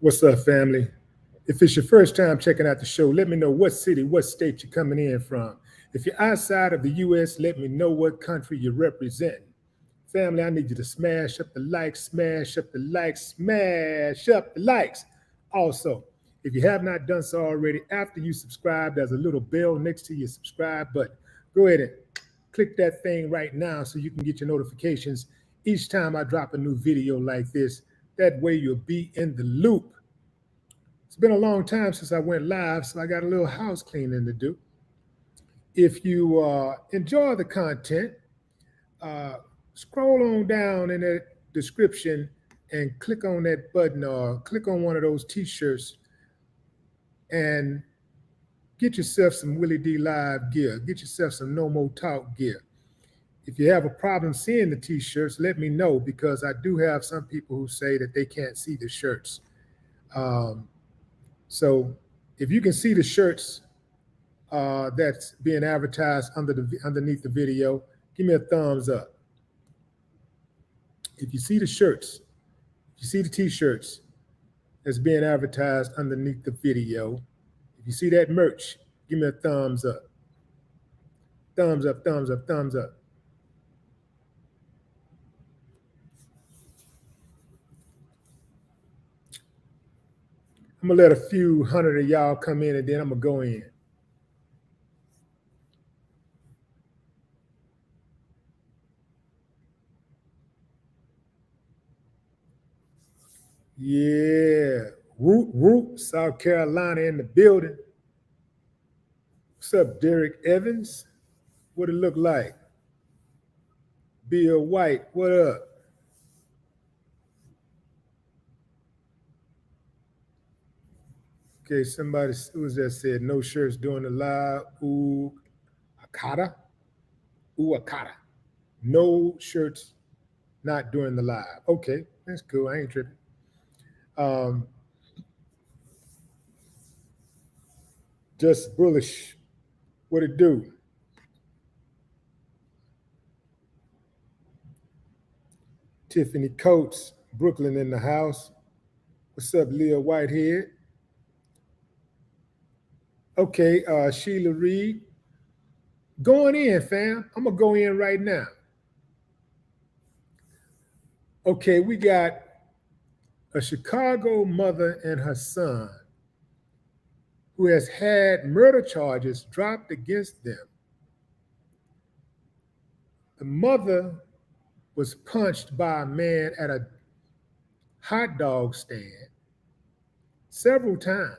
What's up, family? If it's your first time checking out the show, let me know what city, what state you're coming in from. If you're outside of the U.S., let me know what country you represent. Family, I need you to smash up the likes, smash up the likes, smash up the likes. Also, if you have not done so already, after you subscribe, there's a little bell next to your subscribe button. Go ahead and click that thing right now so you can get your notifications each time I drop a new video like this. That way you'll be in the loop. It's been a long time since I went live, so I got a little house cleaning to do. If you enjoy the content, uh, scroll on down in that description and click on that button or click on one of those t-shirts and get yourself some Willie D Live gear. Get yourself some No More Talk gear. If you have a problem seeing the t-shirts, let me know because I do have some people who say that they can't see the shirts. Um, so if you can see the shirts that's being advertised underneath the video, give me a thumbs up. If you see the shirts, if you see the t-shirts that's being advertised underneath the video, if you see that merch, give me a thumbs up. Thumbs up, thumbs up, thumbs up. I'm gonna let a few hundred of y'all come in and then I'm gonna go in. Yeah. Whoop, whoop. South Carolina in the building. What's up, Derek Evans? What it look like? Bill White, what up? Okay, somebody who was that said no shirts doing the live. Ooh, Akata. Ooh, Akata. No shirts not doing the live. Okay, that's cool. I ain't tripping. Um, just bullish. What it do? Tiffany Coates, Brooklyn in the house. What's up, Leah Whitehead? Okay, Sheila Reed. Going in, fam. I'm gonna go in right now. Okay, we got a Chicago mother and her son who has had murder charges dropped against them. The mother was punched by a man at a hot dog stand several times.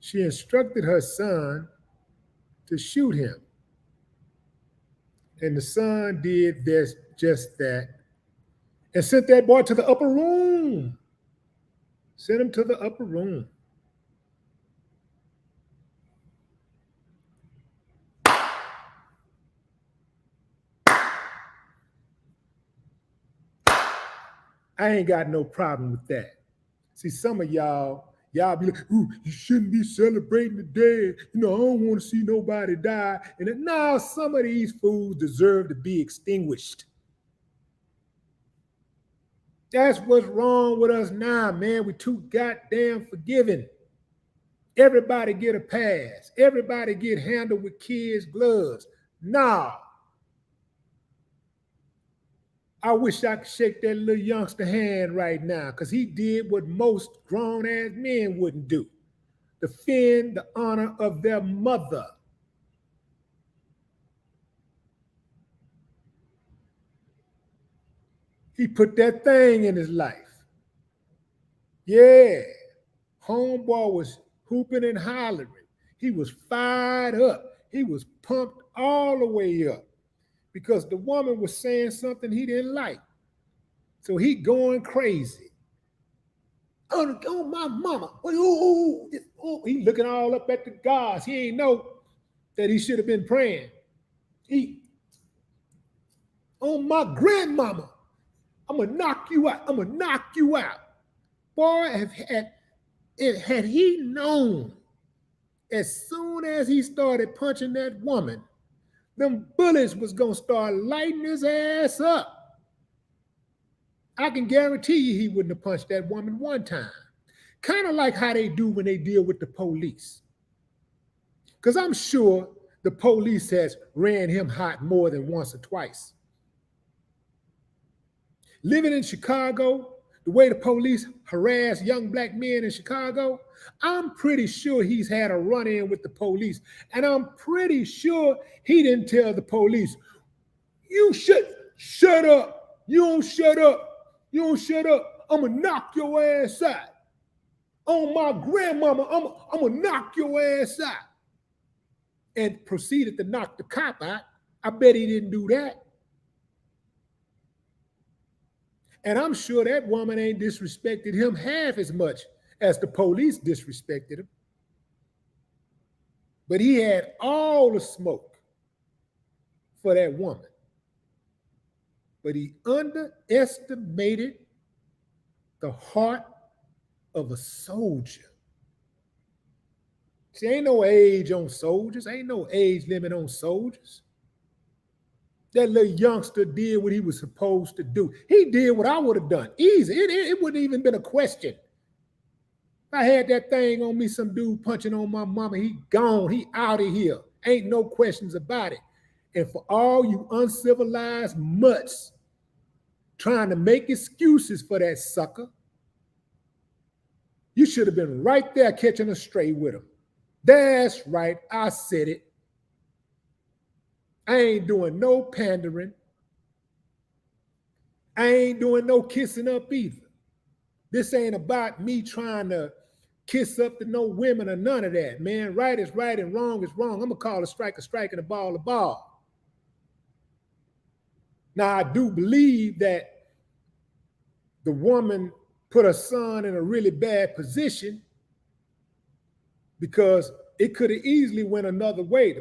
She instructed her son to shoot him. And the son did this, just that, and sent that boy to the upper room. Sent him to the upper room. I ain't got no problem with that. See, some of y'all be like, ooh, you shouldn't be celebrating the dead. You know, I don't want to see nobody die. And then, now some of these fools deserve to be extinguished. That's what's wrong with us now, man. We too goddamn forgiving. Everybody get a pass. Everybody get handled with kids' gloves. Nah. I wish I could shake that little youngster hand right now because he did what most grown ass men wouldn't do: defend the honor of their mother. He put that thing in his life. Yeah. Homeboy was hooping and hollering. He was fired up. He was pumped all the way up because the woman was saying something he didn't like. So he going crazy. Oh, my mama. He looking all up at the gods. He ain't know that he should have been praying. He, on my grandmama, I'm gonna knock you out. I'm gonna knock you out. Boy, had he known as soon as he started punching that woman, them bullets was gonna start lighting his ass up. I can guarantee you he wouldn't have punched that woman one time. Kind of like how they do when they deal with the police. Because I'm sure the police has ran him hot more than once or twice. Living in Chicago, the way the police harass young black men in Chicago, I'm pretty sure he's had a run-in with the police. And I'm pretty sure he didn't tell the police, you shut up. You don't shut up. You don't shut up. I'm going to knock your ass out. On my grandmama, I'm going to knock your ass out. And proceeded to knock the cop out. I bet he didn't do that. And I'm sure that woman ain't disrespected him half as much as the police disrespected him. But he had all the smoke for that woman. But he underestimated the heart of a soldier. See, ain't no age on soldiers. Ain't no age limit on soldiers. That little youngster did what he was supposed to do. He did what I would have done. Easy. It wouldn't even been a question. If I had that thing on me, some dude punching on my mama, he gone. He out of here. Ain't no questions about it. And for all you uncivilized mutts trying to make excuses for that sucker, you should have been right there catching a stray with him. That's right. I said it. I ain't doing no pandering. I ain't doing no kissing up either. This ain't about me trying to kiss up to no women or none of that, man. Right is right and wrong is wrong. I'm going to call a strike and a ball a ball. Now, I do believe that the woman put her son in a really bad position because it could have easily went another way.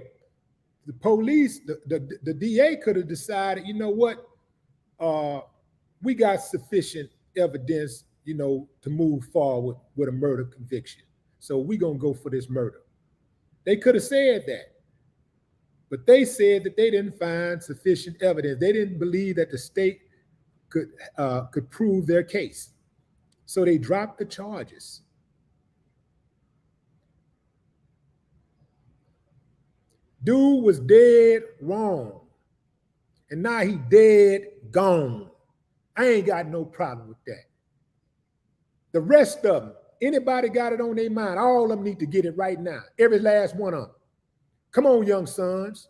The police, the DA could have decided, you know what, we got sufficient evidence, to move forward with a murder conviction. So we're going to go for this murder. They could have said that. But they said that they didn't find sufficient evidence. They didn't believe that the state could prove their case. So they dropped the charges. Dude was dead wrong. And now he dead gone. I ain't got no problem with that. The rest of them, anybody got it on their mind, all of them need to get it right now. Every last one of them. Come on, young sons.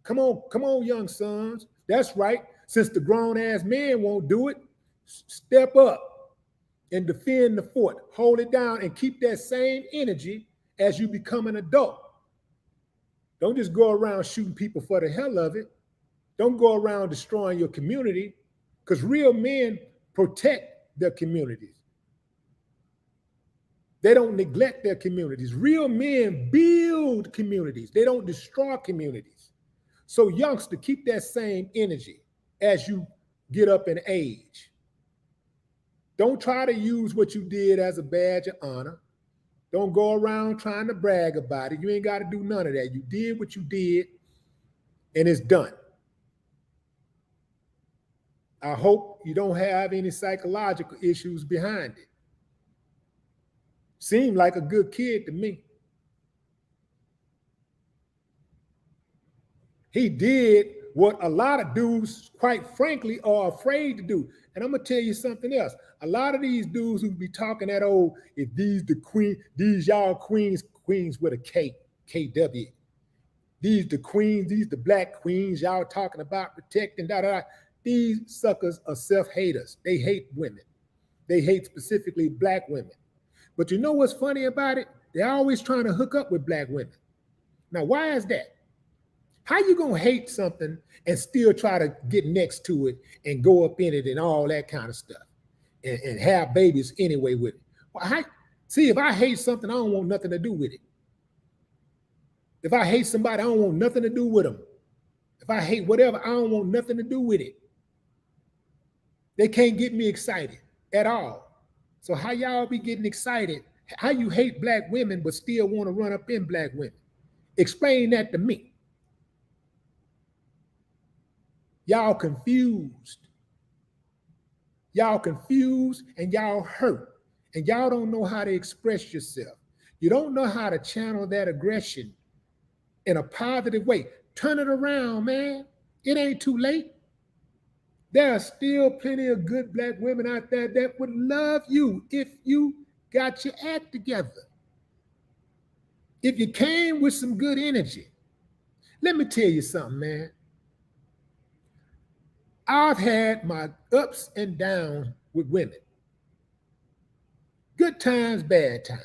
Come on, young sons. That's right. Since the grown-ass man won't do it, step up and defend the fort. Hold it down and keep that same energy as you become an adult. Don't just go around shooting people for the hell of it. Don't go around destroying your community, because real men protect their communities. They don't neglect their communities. Real men build communities. They don't destroy communities. So youngster, keep that same energy as you get up in age. Don't try to use what you did as a badge of honor. Don't go around trying to brag about it. You ain't got to do none of that. You did what you did, and it's done. I hope you don't have any psychological issues behind it. Seemed like a good kid to me. He did what a lot of dudes, quite frankly, are afraid to do. And I'm going to tell you something else. A lot of these dudes who be talking that old, if these the queen, these y'all queens with a K, KW. These the queens, these the black queens y'all talking about protecting, These suckers are self-haters. They hate women. They hate specifically black women. But you know what's funny about it? They're always trying to hook up with black women. Now, why is that? How you gonna hate something and still try to get next to it and go up in it and all that kind of stuff and have babies anyway with it? Well, see, if I hate something, I don't want nothing to do with it. If I hate somebody, I don't want nothing to do with them. If I hate whatever, I don't want nothing to do with it. They can't get me excited at all. So how y'all be getting excited? How you hate black women but still want to run up in black women? Explain that to me. Y'all confused. Y'all confused and y'all hurt. And y'all don't know how to express yourself. You don't know how to channel that aggression in a positive way. Turn it around, man. It ain't too late. There are still plenty of good black women out there that would love you if you got your act together. If you came with some good energy. Let me tell you something, man. I've had my ups and downs with women. Good times, bad times.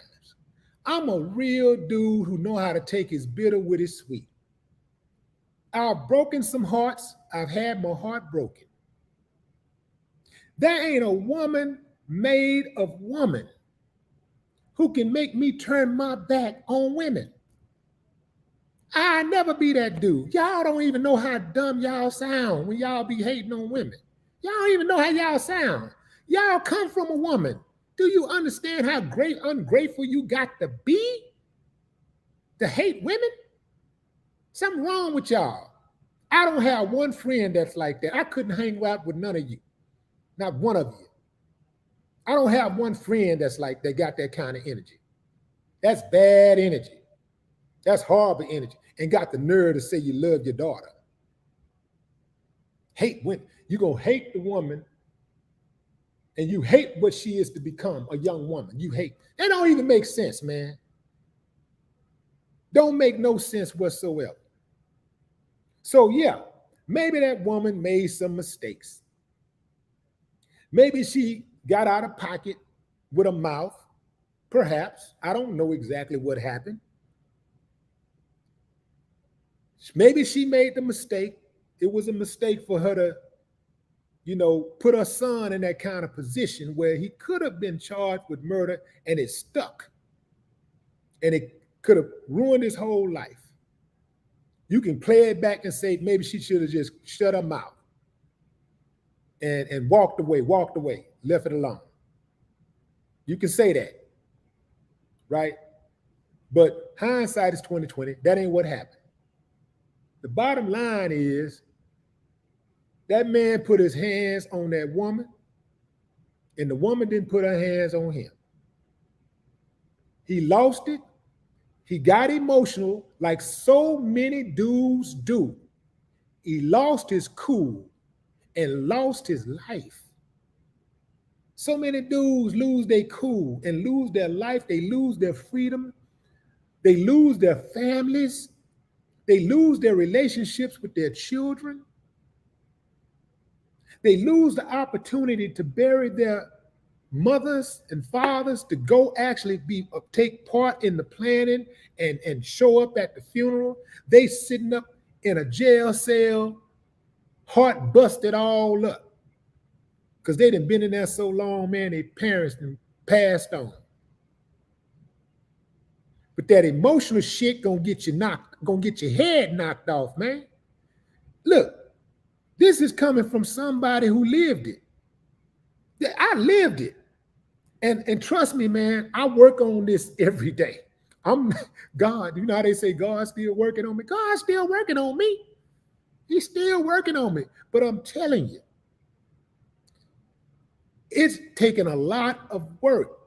I'm a real dude who know how to take his bitter with his sweet. I've broken some hearts. I've had my heart broken. There ain't a woman made of woman who can make me turn my back on women. I never be that dude. Y'all don't even know how dumb y'all sound when y'all be hating on women. Y'all don't even know how y'all sound. Y'all come from a woman. Do you understand how great ungrateful you got to be to hate women? Something wrong with y'all. I don't have one friend that's like that. I couldn't hang out with none of you. Not one of you. I don't have one friend that's like that got that kind of energy. That's bad energy. That's horrible energy. And got the nerve to say you love your daughter. Hate women. You're going to hate the woman and you hate what she is to become, a young woman. You hate. That don't even make sense, man. Don't make no sense whatsoever. So yeah, maybe that woman made some mistakes. Maybe she got out of pocket with a mouth. Perhaps. I don't know exactly what happened. Maybe she made the mistake. It was a mistake for her to, put her son in that kind of position where he could have been charged with murder and it stuck. And it could have ruined his whole life. You can play it back and say maybe she should have just shut her mouth and walked away, left it alone. You can say that, right? But hindsight is 2020. That ain't what happened. The bottom line is that man put his hands on that woman, and the woman didn't put her hands on him. He lost it. He got emotional like so many dudes do. He lost his cool and lost his life. So many dudes lose their cool and lose their life. They lose their freedom. They lose their families. They lose their relationships with their children. They lose the opportunity to bury their mothers and fathers, to go actually take part in the planning and show up at the funeral. They sitting up in a jail cell, heart busted all up. Because they done been in there so long, man, their parents done passed on. But that emotional shit gonna get your head knocked off, man. Look, this is coming from somebody who lived it. I lived it. And trust me, man, I work on this every day. God, you know how they say God's still working on me? God's still working on me. He's still working on me. But I'm telling you, it's taken a lot of work.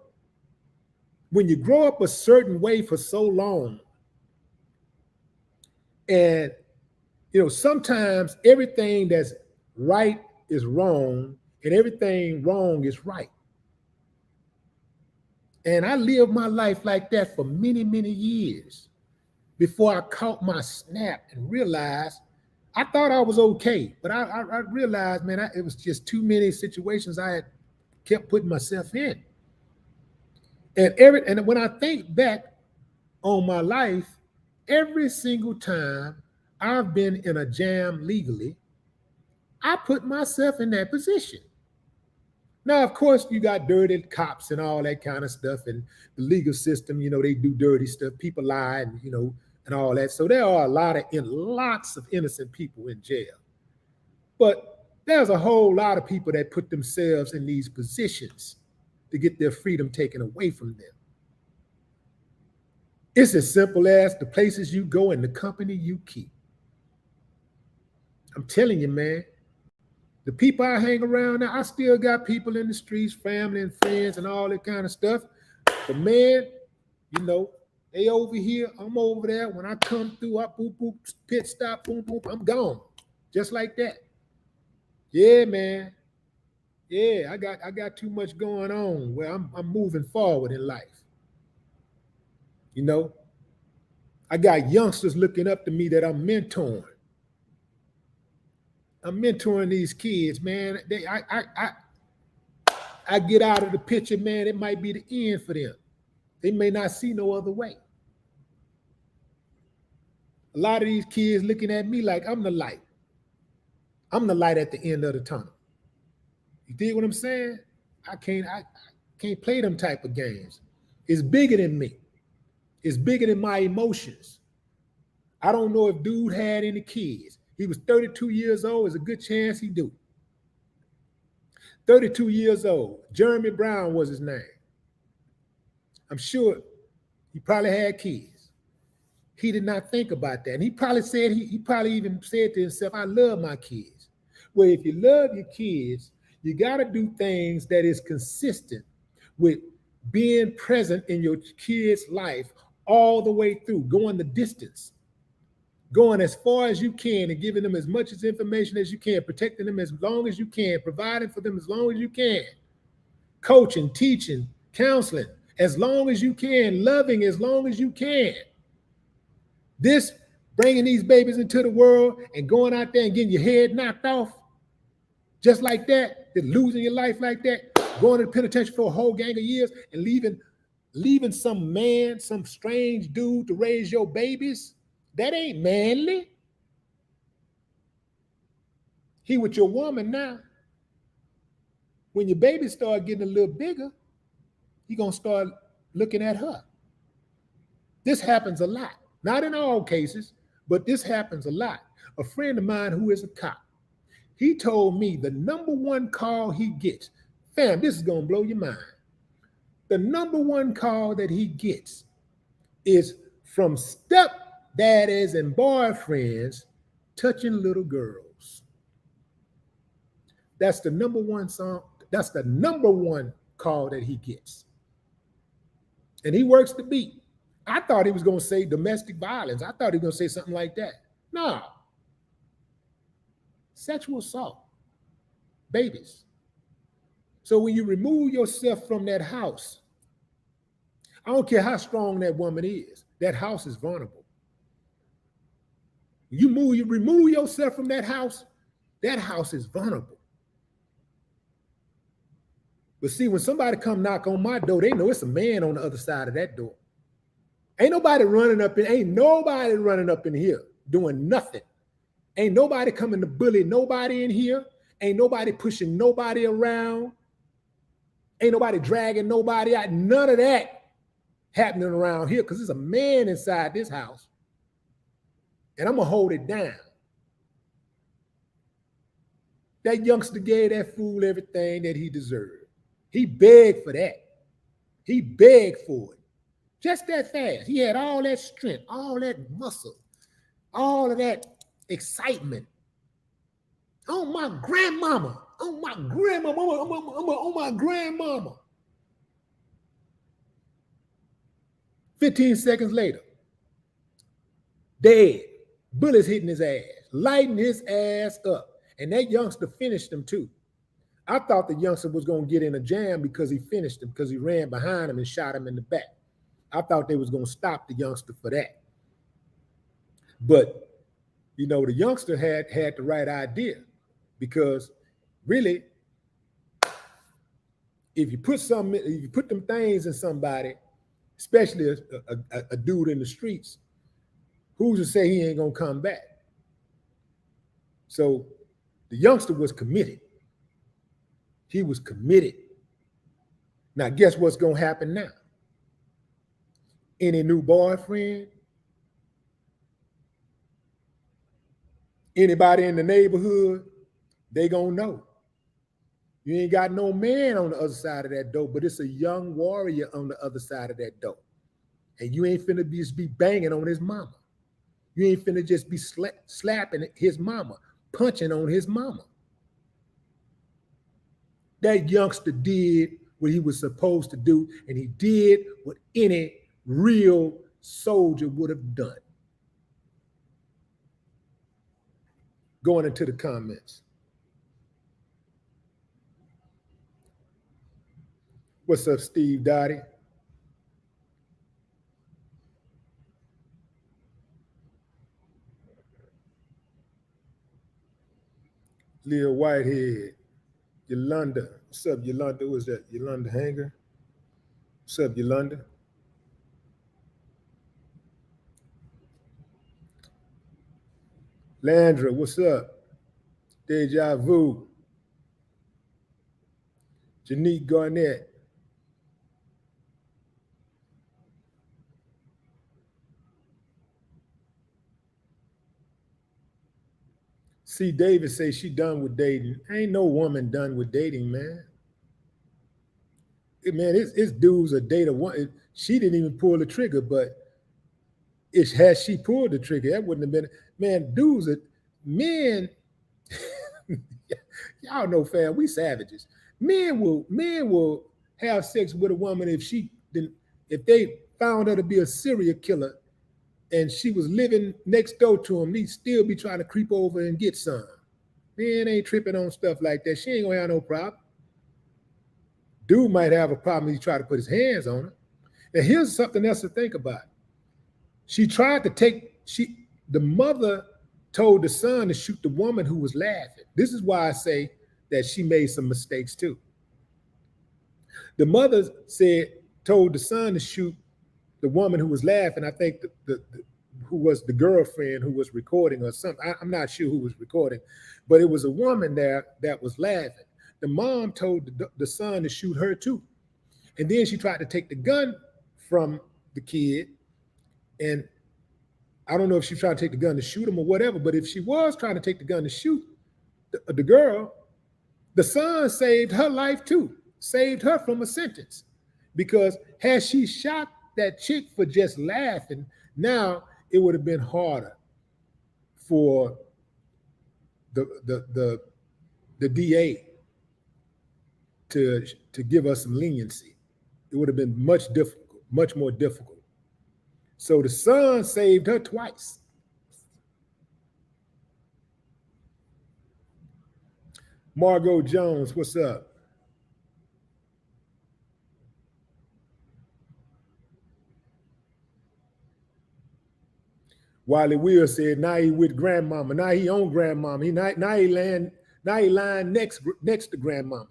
When you grow up a certain way for so long, and sometimes everything that's right is wrong, and everything wrong is right. And I lived my life like that for many, many years before I caught my snap and realized I thought I was okay. But I realized, man, it was just too many situations I had kept putting myself in. And when I think back on my life, every single time I've been in a jam legally, I put myself in that position. Now, of course, you got dirty cops and all that kind of stuff, and the legal system, they do dirty stuff. People lie, and all that. So there are lots of innocent people in jail. But there's a whole lot of people that put themselves in these positions to get their freedom taken away from them. It's as simple as the places you go and the company you keep. I'm telling you, man, The people I hang around now, I still got people in the streets, family and friends and all that kind of stuff. But man, you know, they over here, I'm over there. When I come through, I boop, boop, pit stop, boom, boom, I'm gone. Just like that. Yeah, man. Yeah, I got too much going on where I'm moving forward in life. You know, I got youngsters looking up to me that I'm mentoring. I'm mentoring these kids, man. I get out of the picture, man. It might be the end for them. They may not see no other way. A lot of these kids looking at me like I'm the light. I'm the light at the end of the tunnel. You dig what I'm saying? I can't play them type of games. It's bigger than me. It's bigger than my emotions. I don't know if dude had any kids. He was 32 years old. There's a good chance he do. 32 years old. Jeremy Brown was his name. I'm sure he probably had kids. He did not think about that. And he probably said, he probably even said to himself, I love my kids. Well, if you love your kids, you got to do things that is consistent with being present in your kid's life all the way through, going the distance, going as far as you can and giving them as much as information as you can, protecting them as long as you can, providing for them as long as you can, coaching, teaching, counseling, as long as you can, loving as long as you can. This bringing these babies into the world and going out there and getting your head knocked off just like that, just losing your life like that, going to the penitentiary for a whole gang of years and leaving some man, some strange dude to raise your babies, that ain't manly. He with your woman now. When your babies start getting a little bigger, you're going to start looking at her. This happens a lot. Not in all cases, but this happens a lot. A friend of mine who is a cop, he told me the number one call he gets, fam, this is going to blow your mind. The number one call that he gets is from stepdaddies and boyfriends touching little girls. That's the number one song. That's the number one call that he gets. And he works the beat. I thought he was going to say domestic violence. I thought he was going to say something like that. No. Sexual assault. Babies. So when you remove yourself from that house, I don't care how strong that woman is, that house is vulnerable. You remove yourself from that house is vulnerable. But see, when somebody come knock on my door, they know it's a man on the other side of that door. Ain't nobody running up in here doing nothing. Ain't nobody coming to bully nobody in here. Ain't nobody pushing nobody around. Ain't nobody dragging nobody out. None of that happening around here because there's a man inside this house. And I'm going to hold it down. That youngster gave that fool everything that he deserved. He begged for that. He begged for it. Just that fast. He had all that strength, all that muscle, all of that excitement. On my grandmama. On my grandmama. On my grandmama. 15 seconds later, dead. Bullets hitting his ass, lighting his ass up. And that youngster finished him too. I thought the youngster was going to get in a jam because he finished him, because he ran behind him and shot him in the back. I thought they was going to stop the youngster for that. But, you know, the youngster had the right idea, because really, if you put them things in somebody, especially a dude in the streets, who's to say he ain't going to come back? So the youngster was committed. He was committed. Now, guess what's going to happen now? Any new boyfriend? Anybody in the neighborhood? They going to know. You ain't got no man on the other side of that door, but it's a young warrior on the other side of that door. And you ain't finna just be banging on his mama. You ain't finna just be slapping his mama, punching on his mama. That youngster did what he was supposed to do, and he did what any real soldier would have done. Going into the comments. What's up, Steve Dottie? Leah Whitehead. Yolanda. What's up, Yolanda? What's that? Yolanda Hanger? What's up, Yolanda? Landra, what's up? Deja Vu. Janique Garnett. C. Davis say she done with dating. Ain't no woman done with dating, man. Man, it's dudes a date of one. She didn't even pull the trigger, but had she pulled the trigger, that wouldn't have been. Man, dudes are men. Y'all know, fam, we savages. Men will have sex with a woman if they found her to be a serial killer and she was living next door to him, he'd still be trying to creep over and get some. Man ain't tripping on stuff like that. She ain't gonna have no problem. Dude might have a problem if he try to put his hands on her. And here's something else to think about. The mother told the son to shoot the woman who was laughing. This is why I say that she made some mistakes too. The mother told the son to shoot the woman who was laughing. I think who was the girlfriend who was recording or something. I'm not sure who was recording, but it was a woman there that was laughing. The mom told the son to shoot her too. And then she tried to take the gun from the kid. And I don't know if she tried to take the gun to shoot him or whatever, but if she was trying to take the gun to shoot the girl, the son saved her life too, saved her from a sentence. Because had she shot that chick for just laughing, now it would have been harder for the DA to give us some leniency. It would have been much more difficult. So the son saved her twice. Margot Jones, what's up? Wiley Will said, now he with grandmama. Now he on grandmama. Now he lying next to grandmama.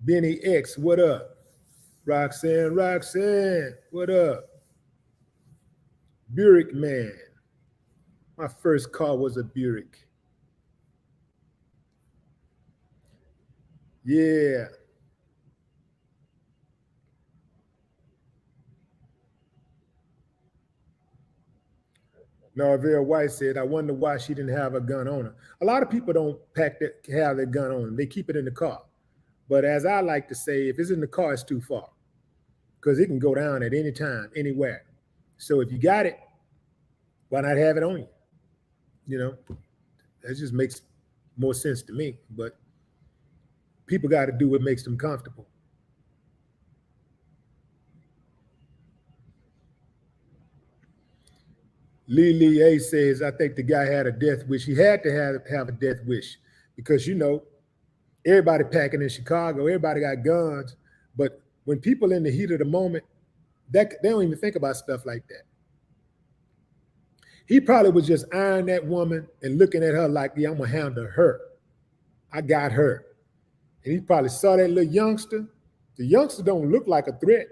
Benny X, what up? Roxanne, what up? Buick man. My first car was a Buick. Yeah. Norvell White said, I wonder why she didn't have a gun on her. A lot of people don't have their gun on them. They keep it in the car. But as I like to say, if it's in the car, it's too far. Because it can go down at any time, anywhere. So if you got it, why not have it on you? You know, that just makes more sense to me. But people got to do what makes them comfortable. Lee A says, I think the guy had a death wish. He had to have a death wish because, you know, everybody packing in Chicago, everybody got guns. But when people in the heat of the moment, they don't even think about stuff like that. He probably was just eyeing that woman and looking at her like, yeah, I'm going to handle her. I got her. And he probably saw that little youngster. The youngster don't look like a threat.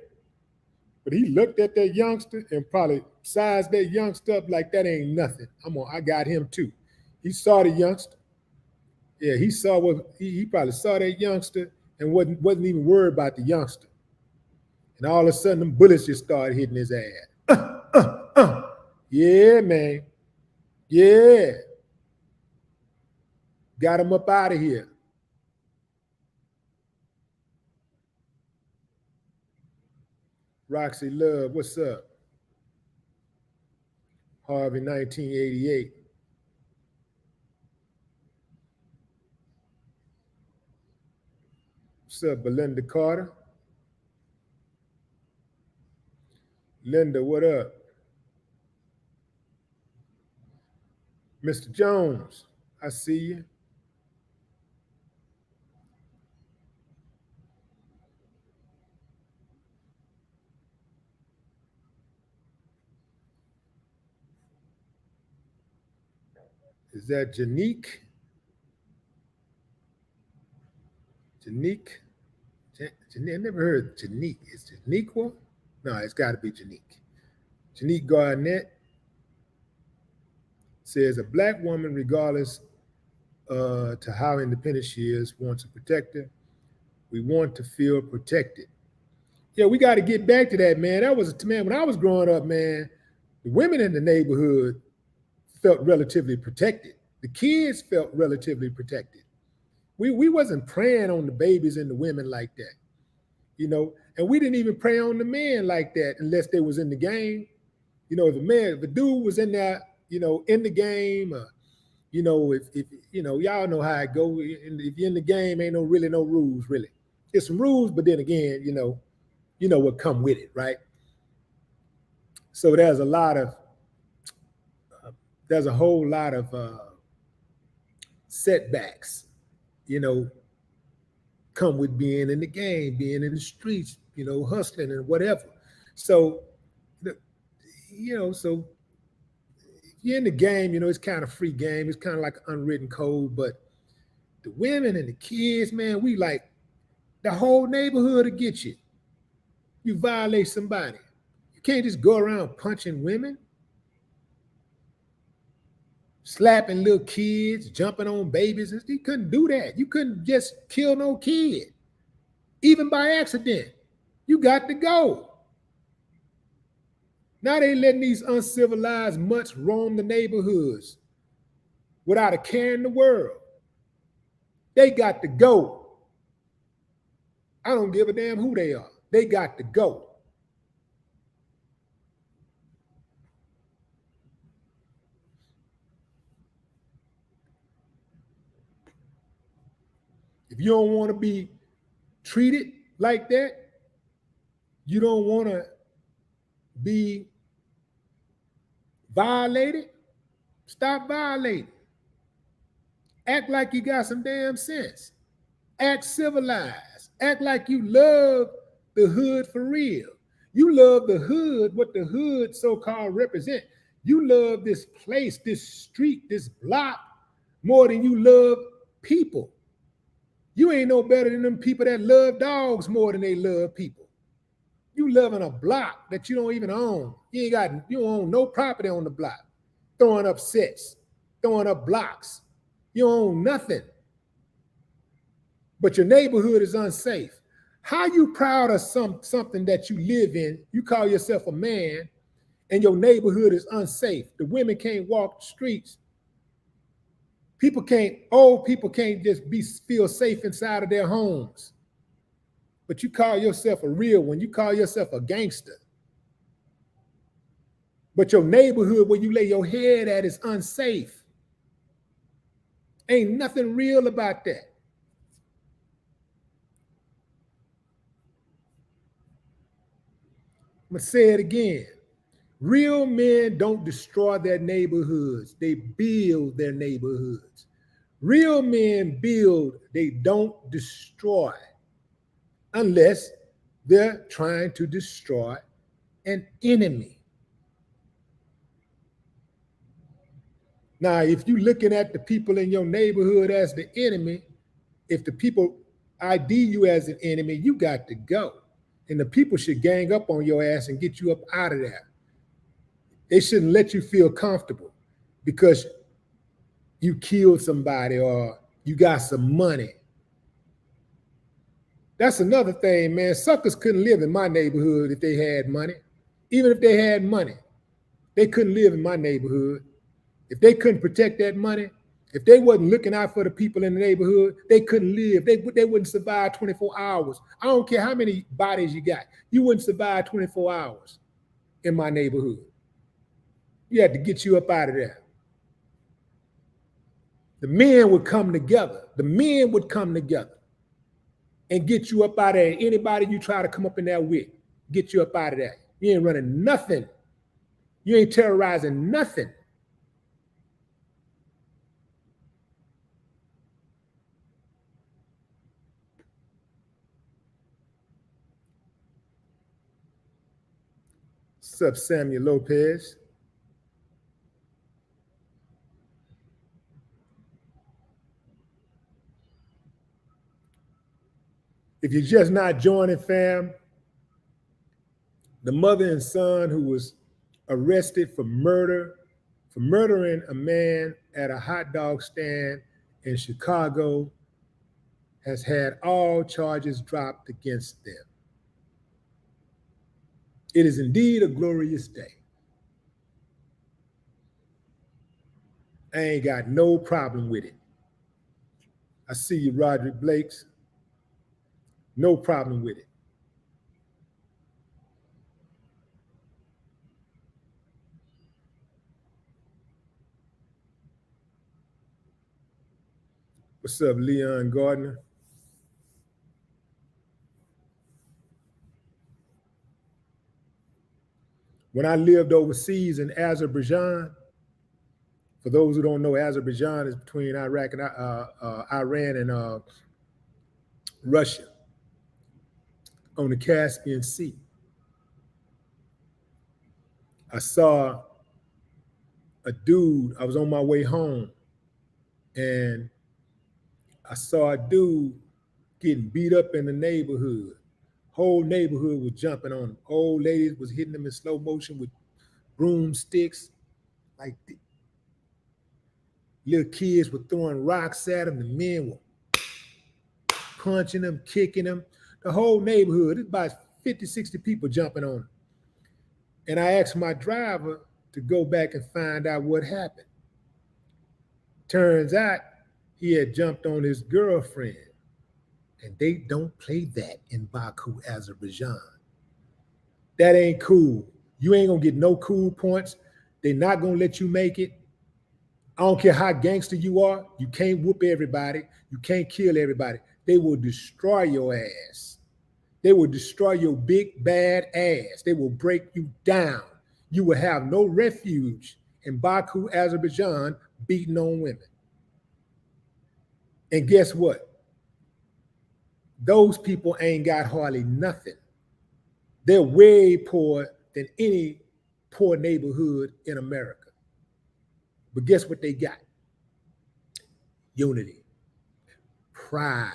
But he looked at that youngster and probably sized that youngster up like that ain't nothing. I got him too. He saw the youngster. Yeah, he probably saw that youngster and wasn't even worried about the youngster. And all of a sudden, them bullets just started hitting his ass. Yeah, man. Yeah. Got him up out of here. Roxy Love, what's up? Harvey 1988. What's up, Belinda Carter? Linda, what up? Mr. Jones, I see you. Is that Janique? Janique? I never heard Janique. Is Janiqua? No, it's got to be Janique. Janique Garnett says a black woman, regardless to how independent she is, wants a protector. We want to feel protected. Yeah, we got to get back to that, man. That was, man, when I was growing up, man, the women in the neighborhood felt relatively protected. The kids felt relatively protected. We wasn't preying on the babies and the women like that, you know, and we didn't even prey on the men like that unless they was in the game. You know, if a dude was in there, you know, in the game, you know, if you know, y'all know how it go. If you're in the game, ain't really no rules, really. There's some rules, but then again, you know what come with it, right? So there's a whole lot of setbacks, you know, come with being in the game, being in the streets, you know, hustling and whatever. So, so if you're in the game, you know, it's kind of free game. It's kind of like an unwritten code. But the women and the kids, man, we like the whole neighborhood to get you. You violate somebody. You can't just go around punching women, slapping little kids, jumping on babies. You couldn't do that. You couldn't just kill no kid, even by accident. You got to go. Now they letting these uncivilized mutts roam the neighborhoods without a care in the world. They got to go. I don't give a damn who they are. They got to go. If you don't want to be treated like that, you don't want to be violated, stop violating. Act like you got some damn sense. Act civilized. Act like you love the hood for real. You love the hood, what the hood so-called represent. You love this place, this street, this block more than you love people. You ain't no better than them people that love dogs more than they love people. You live in a block that you don't even own. You don't own no property on the block. Throwing up sets, throwing up blocks. You own nothing. But your neighborhood is unsafe. How you proud of something that you live in? You call yourself a man, and your neighborhood is unsafe. The women can't walk the streets. Old people can't just feel safe inside of their homes. But you call yourself a real one. You call yourself a gangster. But your neighborhood where you lay your head at is unsafe. Ain't nothing real about that. I'm going to say it again. Real men don't destroy their neighborhoods. They build their neighborhoods. Real men build, they don't destroy. Unless they're trying to destroy an enemy. Now, if you're looking at the people in your neighborhood as the enemy, if the people ID you as an enemy, you got to go. And the people should gang up on your ass and get you up out of there. They shouldn't let you feel comfortable because you killed somebody or you got some money. That's another thing, man. Suckers couldn't live in my neighborhood if they had money. Even if they had money, they couldn't live in my neighborhood. If they couldn't protect that money, If they wasn't looking out for the people in the neighborhood, they couldn't live. They wouldn't survive 24 hours. I don't care how many bodies you got. You wouldn't survive 24 hours in my neighborhood. You had to get you up out of there. The men would come together. The men would come together and get you up out of there. Anybody you try to come up in there with, get you up out of there. You ain't running nothing. You ain't terrorizing nothing. What's up, Samuel Lopez? If you're just not joining, fam, the mother and son who was arrested for murdering a man at a hot dog stand in Chicago, has had all charges dropped against them. It is indeed a glorious day. I ain't got no problem with it. I see you, Roderick Blakes. No problem with it. What's up, Leon Gardner? When I lived overseas in Azerbaijan, for those who don't know, Azerbaijan is between Iraq and Iran and Russia on the Caspian Sea. I saw a dude, I was on my way home, and I saw a dude getting beat up in the neighborhood. Whole neighborhood was jumping on him. Old ladies was hitting him in slow motion with broomsticks. Like little kids were throwing rocks at him. The men were punching him, kicking him. The whole neighborhood, it's about 50, 60 people jumping on him. And I asked my driver to go back and find out what happened. Turns out he had jumped on his girlfriend. And they don't play that in Baku, Azerbaijan. That ain't cool. You ain't gonna get no cool points. They're not gonna let you make it. I don't care how gangster you are. You can't whoop everybody. You can't kill everybody. They will destroy your ass. They will destroy your big bad ass. They will break you down. You will have no refuge in Baku, Azerbaijan, beating on women. And guess what? Those people ain't got hardly nothing. They're way poorer than any poor neighborhood in America. But guess what they got? Unity, pride,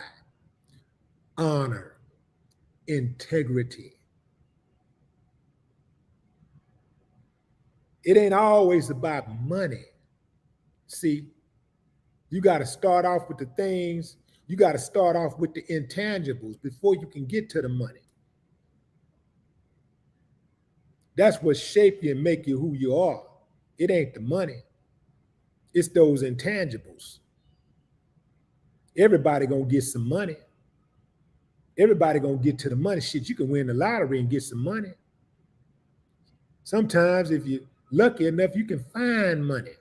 honor, integrity. It ain't always about money. See, you got to start off with the things, you got to start off with the intangibles before you can get to the money. That's what shape you and make you who you are. It ain't the money. It's those intangibles. Everybody gonna get some money. Everybody gonna get to the money. Shit, you can win the lottery and get some money. Sometimes if you're lucky enough, you can find money.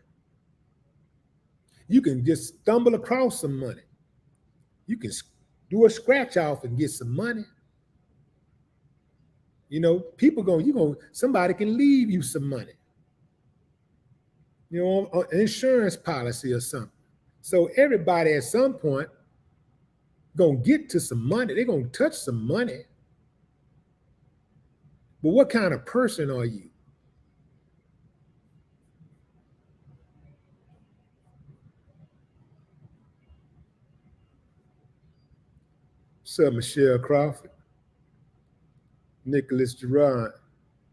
You can just stumble across some money. You can do a scratch off and get some money. You know, people somebody can leave you some money. You know, an insurance policy or something. So everybody at some point gonna get to some money. They're gonna touch some money. But what kind of person are you? What's up, Michelle Crawford? Nicholas Gerard.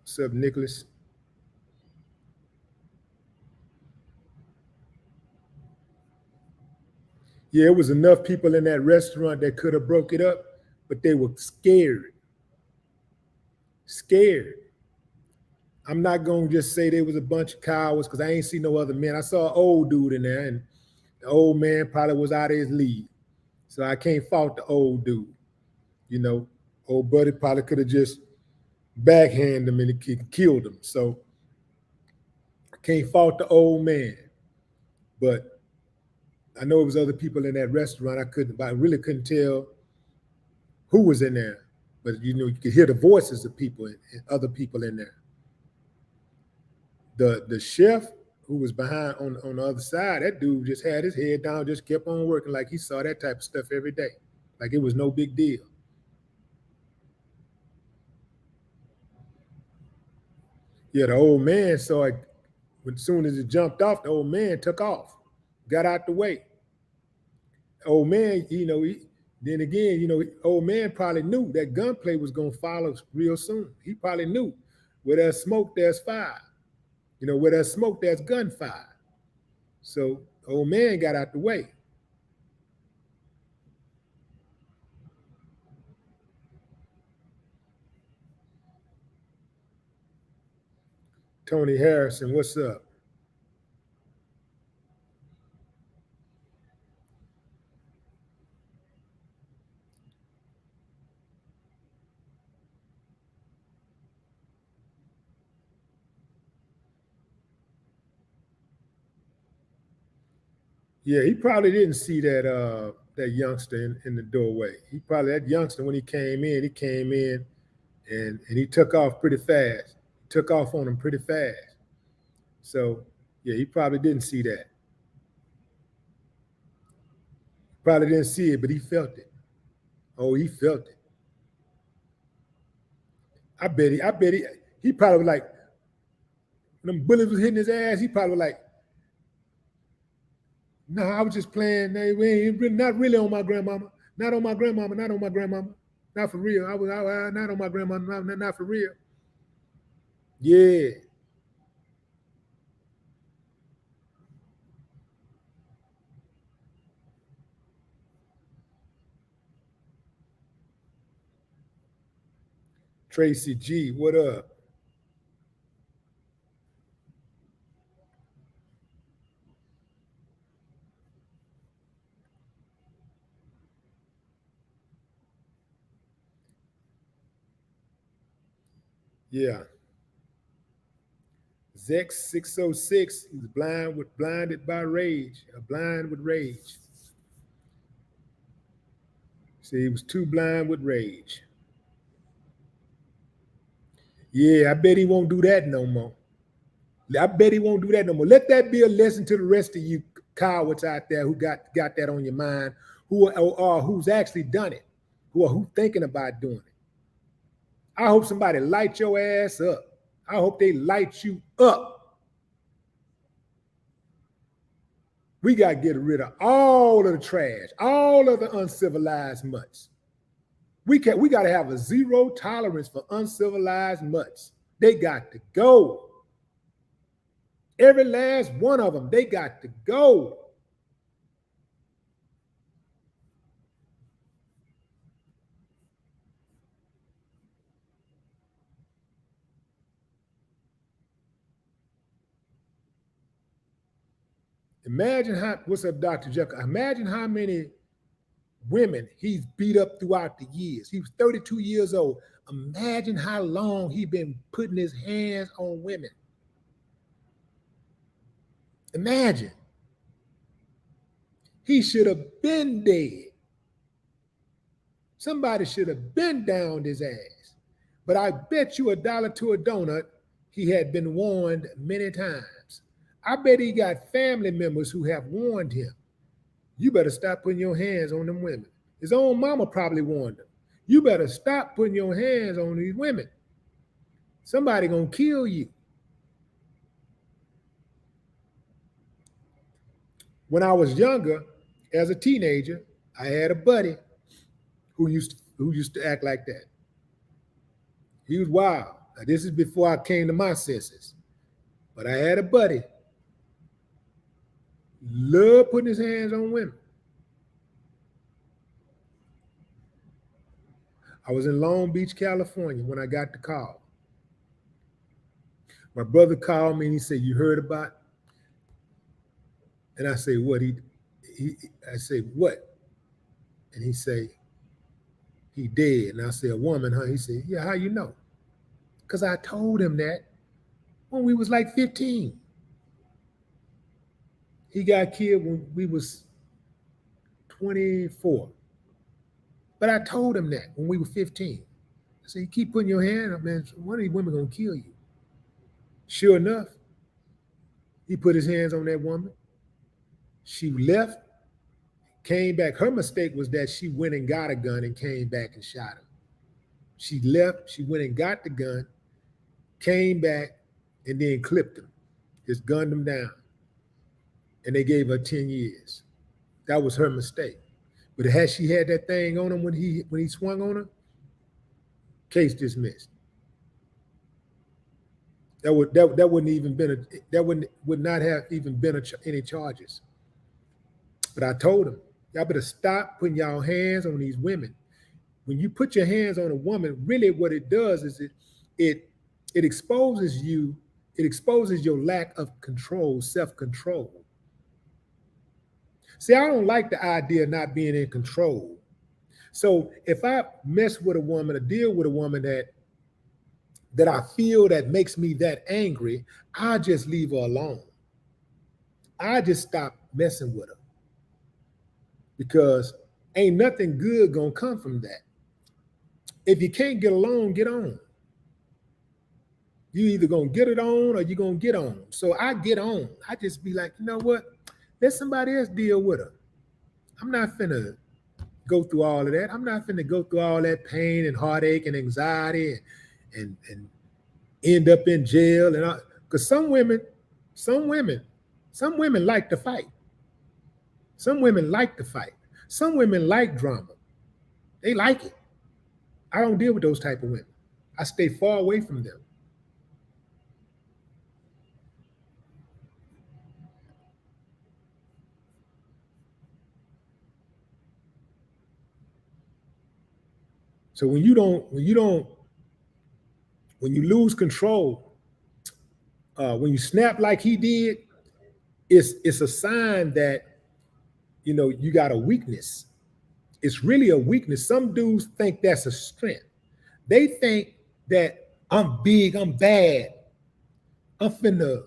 What's up, Nicholas? Yeah, it was enough people in that restaurant that could have broke it up, but they were scared. Scared. I'm not gonna just say there was a bunch of cowards because I ain't see no other men. I saw an old dude in there, and The old man probably was out of his league. So I can't fault the old dude. You know, old buddy probably could have just backhanded him and he killed him. So I can't fault the old man. But I know it was other people in that restaurant. I really couldn't tell who was in there. But you know, you could hear the voices of people and other people in there. The chef who was behind on the other side, that dude just had his head down, just kept on working like he saw that type of stuff every day. Like it was no big deal. Yeah, the old man saw it as soon as it jumped off, the old man took off, got out the way. Old man, then again, old man probably knew that gunplay was gonna follow real soon. He probably knew where there's smoke, there's fire. Where there's smoke, there's gunfire. So old man got out the way. Tony Harrison, what's up? Yeah, he probably didn't see that youngster in the doorway. That youngster when he came in and he took off pretty fast. Took off on him pretty fast. So yeah, he probably didn't see that. Probably didn't see it, but he felt it. Oh, he felt it. He probably was like when them bullets was hitting his ass, he probably was like, no, I was just playing. Not really on my grandmama. Not on my grandmama. Not on my grandmama. Not for real. I not on my grandmama. Not for real. Yeah. Tracy G, what up? Yeah. Zex 606, he was blinded by rage, blind with rage. See, he was too blind with rage. Yeah, I bet he won't do that no more. I bet he won't do that no more. Let that be a lesson to the rest of you cowards out there who got that on your mind, who's actually done it, who thinking about doing it. I hope somebody light your ass up. I hope they light you up. We got to get rid of all of the trash, all of the uncivilized mutts. We got to have a zero tolerance for uncivilized mutts. They got to go. Every last one of them, they got to go. Imagine what's up, Dr. Jekyll? Imagine how many women he's beat up throughout the years. He was 32 years old. Imagine how long he been putting his hands on women. Imagine. He should have been dead. Somebody should have been down his ass. But I bet you $1 to a donut, he had been warned many times. I bet he got family members who have warned him. You better stop putting your hands on them women. His own mama probably warned him. You better stop putting your hands on these women. Somebody gonna kill you. When I was younger, as a teenager, I had a buddy who used to act like that. He was wild. Now, this is before I came to my senses. But I had a buddy, loved putting his hands on women. I was in Long Beach, California when I got the call. My brother called me and he said, "You heard about?" And I said, "What he?" I say, what? And he say, he dead. And I say, a woman, huh? He said, yeah, how you know? Because I told him that when we was like 15. He got killed when we was 24. But I told him that when we were 15. I said, you keep putting your hand up, man, one of these women gonna kill you. Sure enough, he put his hands on that woman. She left, came back. Her mistake was that she went and got a gun and came back and shot him. She left, she went and got the gun, came back, and then clipped him, just gunned him down. And they gave her 10 years. That was her mistake. But had she had that thing on him when he swung on her, case dismissed. That wouldn't even been would not have even been any charges. But I told him, y'all better stop putting y'all hands on these women. When you put your hands on a woman, really what it does is it exposes you, it exposes your lack of control, self-control. See, I don't like the idea of not being in control. So if I mess with a woman or deal with a woman that I feel that makes me that angry, I just leave her alone. I just stop messing with her because ain't nothing good gonna come from that. If you can't get along, get on. You either gonna get it on or you gonna get on. So I get on. I just be like, you know what? Let somebody else deal with her. I'm not finna go through all of that. I'm not finna go through all that pain and heartache and anxiety and end up in jail and all. Because some women like to fight. Some women like to fight. Some women like drama. They like it. I don't deal with those type of women. I stay far away from them. So when you lose control, when you snap like he did, it's a sign that you got a weakness. It's really a weakness. Some dudes think that's a strength. They think that I'm big, I'm bad, I'm finna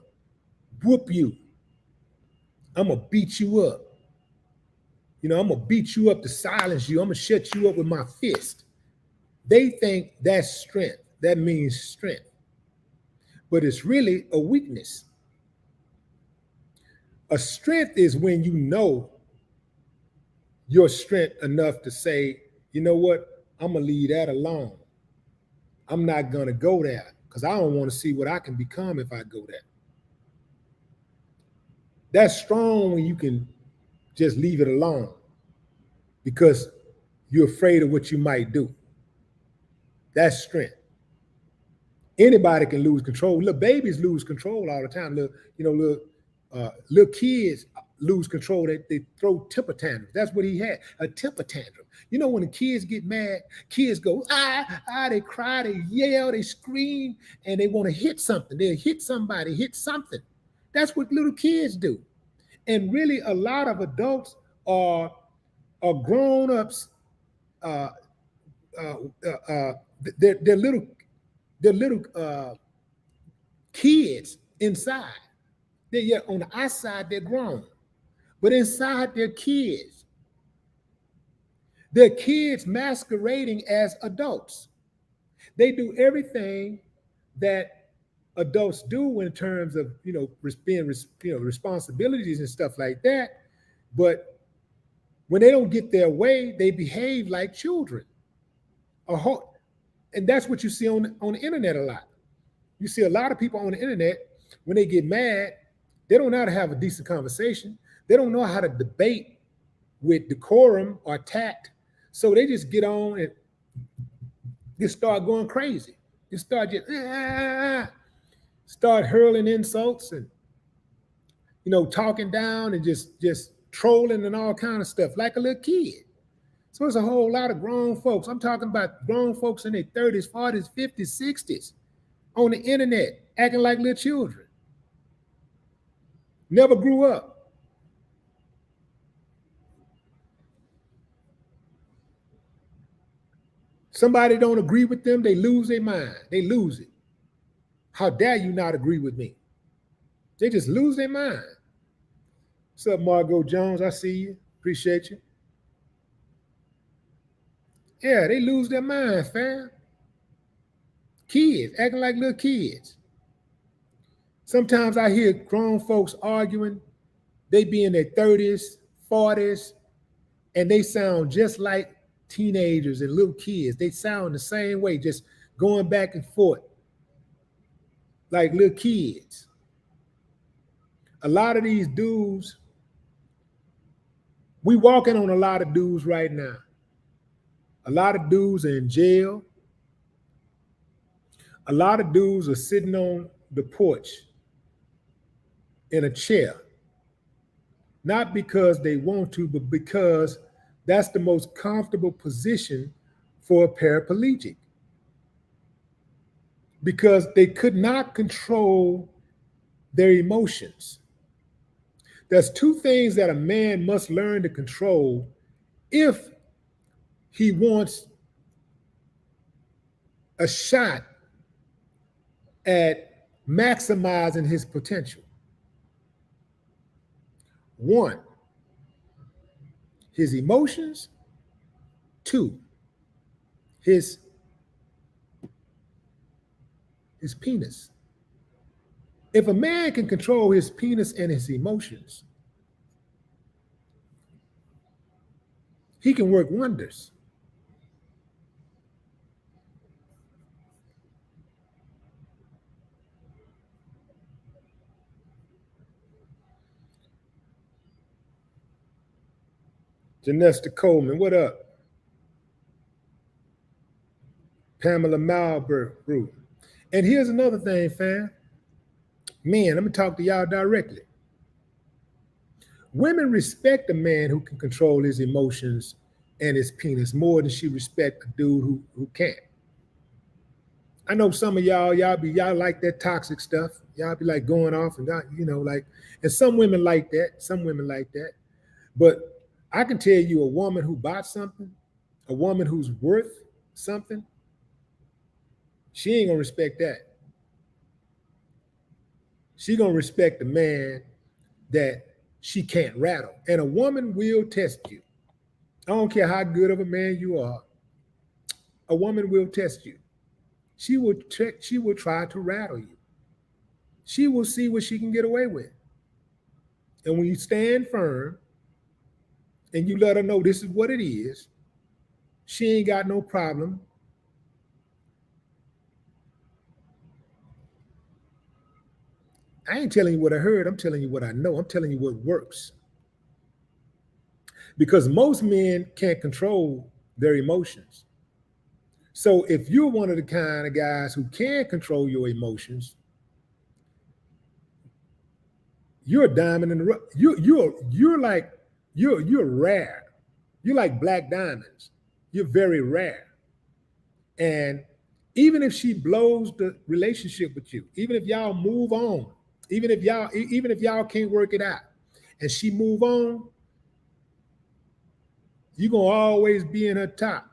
whoop you, I'm gonna beat you up. I'm gonna beat you up to silence you. I'm gonna shut you up with my fist. They think that's strength. That means strength. But it's really a weakness. A strength is when you know your strength enough to say, you know what, I'm gonna leave that alone. I'm not gonna go there because I don't want to see what I can become if I go there. That's strong when you can just leave it alone because you're afraid of what you might do. That's strength. Anybody can lose control. Little babies lose control all the time. Little kids lose control. They throw temper tantrums. That's what he had, a temper tantrum. When the kids get mad, kids go, they cry, they yell, they scream, and they want to hit something. They hit somebody, hit something. That's what little kids do. And really, a lot of adults are grown-ups. They're little kids inside. Yet on the outside, they're grown. But inside, they're kids. They're kids masquerading as adults. They do everything that adults do in terms of, being, responsibilities and stuff like that. But when they don't get their way, they behave like children. And that's what you see on the internet a lot. You see a lot of people on the internet, when they get mad, they don't know how to have a decent conversation. They don't know how to debate with decorum or tact. So they just get on and just start going crazy. Just start hurling insults and talking down and just trolling and all kind of stuff like a little kid. So it's a whole lot of grown folks. I'm talking about grown folks in their 30s, 40s, 50s, 60s on the internet acting like little children. Never grew up. Somebody don't agree with them, they lose their mind. They lose it. How dare you not agree with me? They just lose their mind. What's up, Margot Jones? I see you. Appreciate you. Yeah, they lose their mind, fam. Kids, acting like little kids. Sometimes I hear grown folks arguing. They be in their 30s, 40s, and they sound just like teenagers and little kids. They sound the same way, just going back and forth like little kids. A lot of these dudes, we walking on a lot of dudes right now. A lot of dudes are in jail. A lot of dudes are sitting on the porch in a chair, not because they want to, but because that's the most comfortable position for a paraplegic. Because they could not control their emotions. There's two things that a man must learn to control if he wants a shot at maximizing his potential. One, his emotions. Two, his penis. If a man can control his penis and his emotions, he can work wonders. Janesta Coleman, what up? Pamela Malbrook. And here's another thing, fam. Men, let me talk to y'all directly. Women respect a man who can control his emotions and his penis more than she respect a dude who can't. I know some of y'all like that toxic stuff. Y'all be like going off and and some women like that. But I can tell you a woman who bought something, a woman who's worth something, she ain't gonna respect that. She gonna respect the man that she can't rattle. And a woman will test you. I don't care how good of a man you are. A woman will test you. She will try to rattle you. She will see what she can get away with. And when you stand firm and you let her know this is what it is, she ain't got no problem. I ain't telling you what I heard. I'm telling you what I know. I'm telling you what works. Because most men can't control their emotions. So if you're one of the kind of guys who can control your emotions, you're a diamond in the rough. You're rare. You're like black diamonds. You're very rare. And even if she blows the relationship with you, even if y'all move on, even if y'all can't work it out, and she move on, you're gonna always be in her top.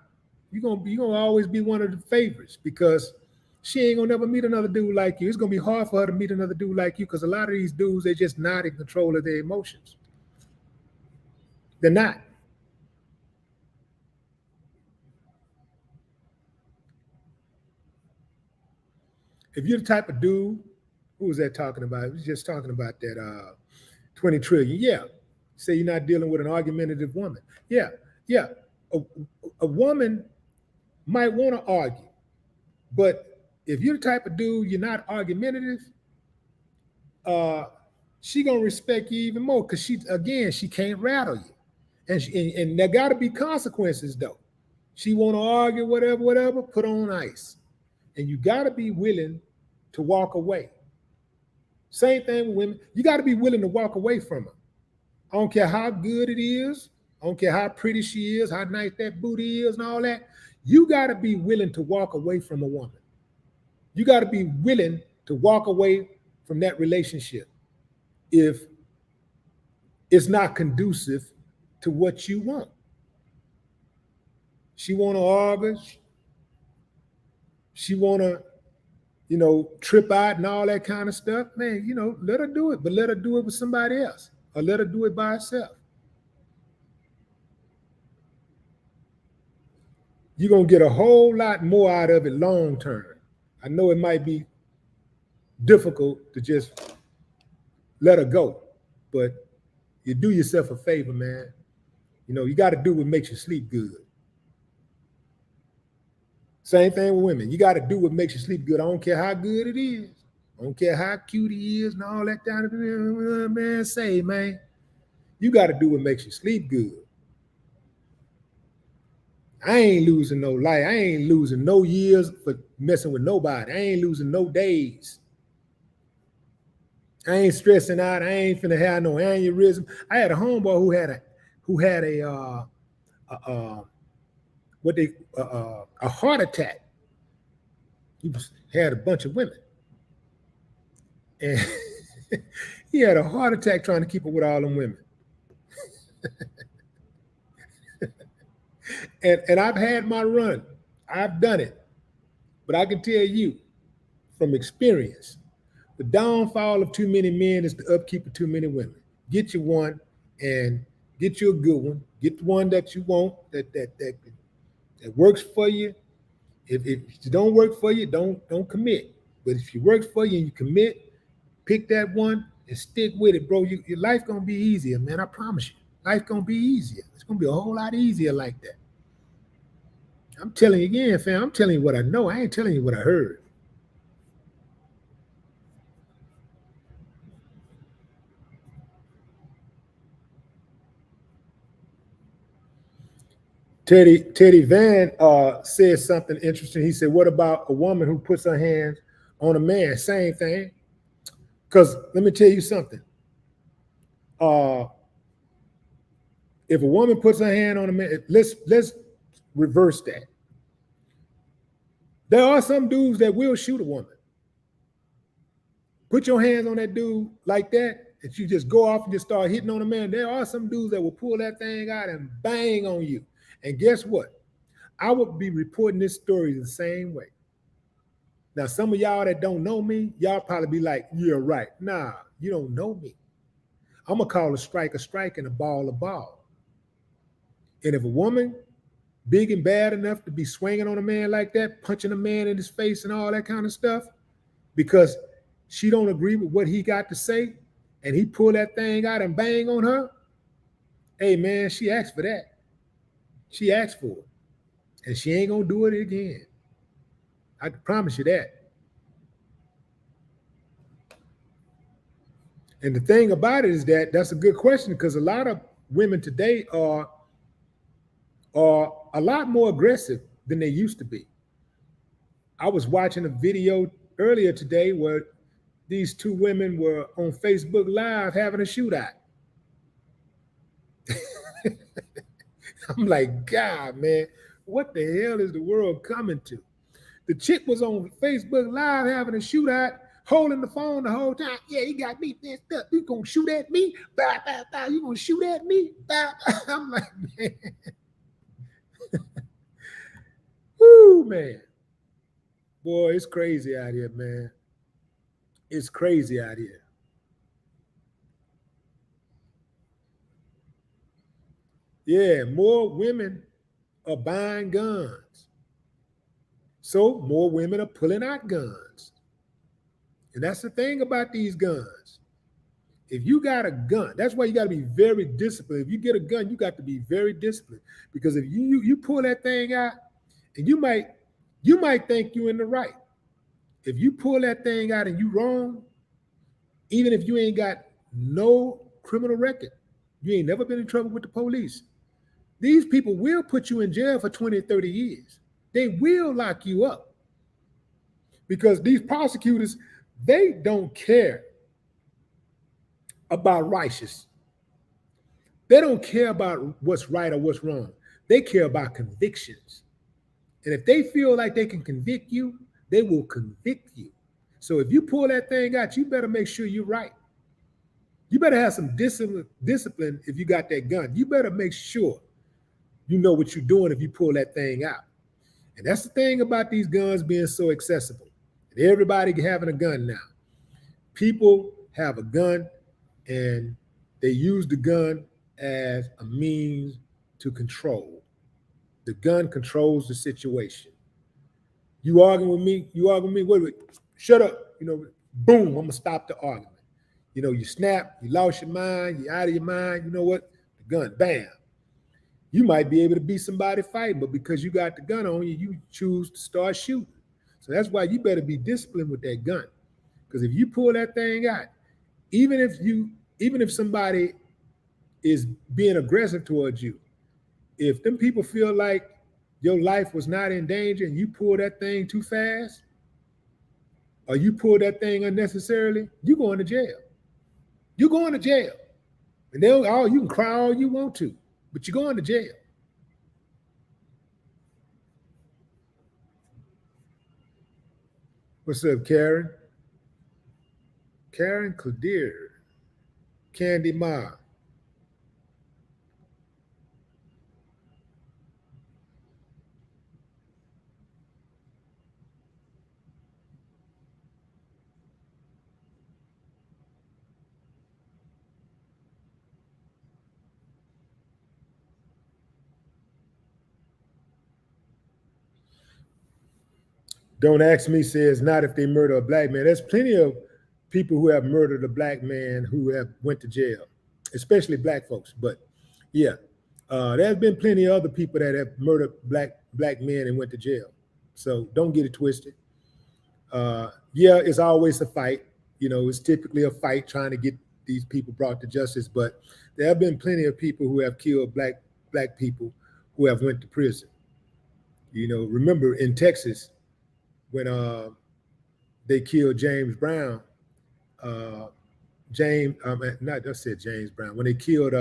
You're gonna always be one of the favorites because she ain't gonna never meet another dude like you. It's gonna be hard for her to meet another dude like you because a lot of these dudes, they're just not in control of their emotions. They're not. If you're the type of dude, who was that talking about? He was just talking about that 20 trillion. Yeah. Say you're not dealing with an argumentative woman. Yeah. Yeah. A woman might want to argue, but if you're the type of dude, you're not argumentative, she gonna respect you even more because she can't rattle you. And there gotta be consequences though. She wanna argue, whatever, put on ice. And you gotta be willing to walk away. Same thing with women. You gotta be willing to walk away from her. I don't care how good it is. I don't care how pretty she is, how nice that booty is and all that. You gotta be willing to walk away from a woman. You gotta be willing to walk away from that relationship if it's not conducive to what you want. She want to argue. she wanna, trip out and all that kind of stuff, man, let her do it, but let her do it with somebody else, or let her do it by herself. You're gonna get a whole lot more out of it long term. I know it might be difficult to just let her go, but you do yourself a favor, man. You got to do what makes you sleep good. Same thing with women. You got to do what makes you sleep good. I don't care how good it is. I don't care how cute he is and all that kind of thing. Man, say, man, you got to do what makes you sleep good. I ain't losing no life. I ain't losing no years for messing with nobody. I ain't losing no days. I ain't stressing out. I ain't finna have no aneurysm. I had a homeboy who had a heart attack. He had a bunch of women, and he had a heart attack trying to keep up with all them women. and I've had my run. I've done it, but I can tell you from experience, the downfall of too many men is the upkeep of too many women. Get you one, and get you a good one. Get the one that you want, that works for you. If it don't work for you, don't commit. But if it works for you and you commit, pick that one and stick with it, bro. Your life gonna be easier, man. I promise you. Life gonna be easier. It's gonna be a whole lot easier like that. I'm telling you again, fam. I'm telling you what I know. I ain't telling you what I heard. Teddy Van said something interesting. He said, "What about a woman who puts her hands on a man?" Same thing. Because let me tell you something. If a woman puts her hand on a man, let's reverse that. There are some dudes that will shoot a woman. Put your hands on that dude like that, and you just go off and just start hitting on a man. There are some dudes that will pull that thing out and bang on you. And guess what? I would be reporting this story the same way. Now, some of y'all that don't know me, y'all probably be like, "Yeah, right." Nah, you don't know me. I'm going to call a strike and a ball a ball. And if a woman big and bad enough to be swinging on a man like that, punching a man in his face and all that kind of stuff, because she don't agree with what he got to say, and he pull that thing out and bang on her, hey, man, she asked for that. She asked for it. And she ain't going to do it again. I can promise you that. And the thing about it is that's a good question, because a lot of women today are a lot more aggressive than they used to be. I was watching a video earlier today where these two women were on Facebook Live having a shootout. I'm like, God, man, what the hell is the world coming to? The chick was on Facebook Live having a shootout, holding the phone the whole time. Yeah, he got me messed up. You gonna shoot at me? Bah, bah, bah. You gonna shoot at me? Bah, bah. I'm like, man. Woo, man. Boy, it's crazy out here, man. It's crazy out here. Yeah, more women are buying guns. So more women are pulling out guns. And that's the thing about these guns. If you got a gun, that's why you got to be very disciplined. If you get a gun, you got to be very disciplined. Because if you pull that thing out, and you might think you're in the right. If you pull that thing out and you wrong, even if you ain't got no criminal record, you ain't never been in trouble with the police, these people will put you in jail for 20, 30 years. They will lock you up. Because these prosecutors, they don't care about righteous. They don't care about what's right or what's wrong. They care about convictions. And if they feel like they can convict you, they will convict you. So if you pull that thing out, you better make sure you're right. You better have some discipline if you got that gun. You better make sure you know what you're doing if you pull that thing out. And that's the thing about these guns being so accessible. Everybody having a gun now. People have a gun and they use the gun as a means to control. The gun controls the situation. You arguing with me? You arguing with me? Wait, wait, shut up. Boom, I'm gonna stop the argument. You snap, you lost your mind, you're out of your mind. You know what? The gun, bam. You might be able to beat somebody fighting, but because you got the gun on you, you choose to start shooting. So that's why you better be disciplined with that gun. Because if you pull that thing out, even if somebody is being aggressive towards you, if them people feel like your life was not in danger and you pull that thing too fast, or you pull that thing unnecessarily, you're going to jail. You're going to jail. And you can cry all you want to, but you're going to jail. What's up, Karen? Karen Clear. Candy Ma. Don't ask me says not if they murder a black man. There's plenty of people who have murdered a black man who have went to jail, especially black folks. But yeah, there's been plenty of other people that have murdered black men and went to jail. So don't get it twisted. Yeah, it's always a fight. It's typically a fight trying to get these people brought to justice. But there have been plenty of people who have killed black people who have went to prison. Remember in Texas when they killed James Brown, not just said James Brown, when they killed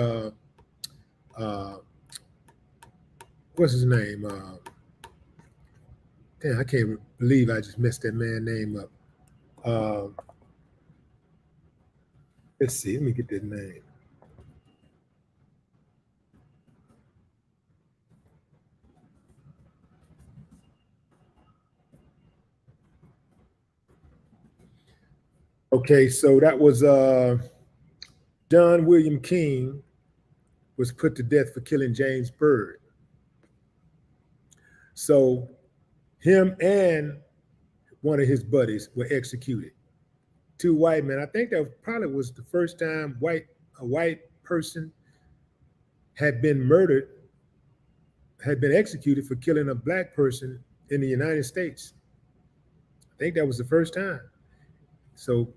what's his name? Damn, I can't believe I just messed that man's name up. Let's see, let me get that name. Okay, so that was John William King was put to death for killing James Byrd. So him and one of his buddies were executed. Two white men. I think that probably was the first time a white person had been murdered, had been executed for killing a black person in the United States. I think that was the first time. So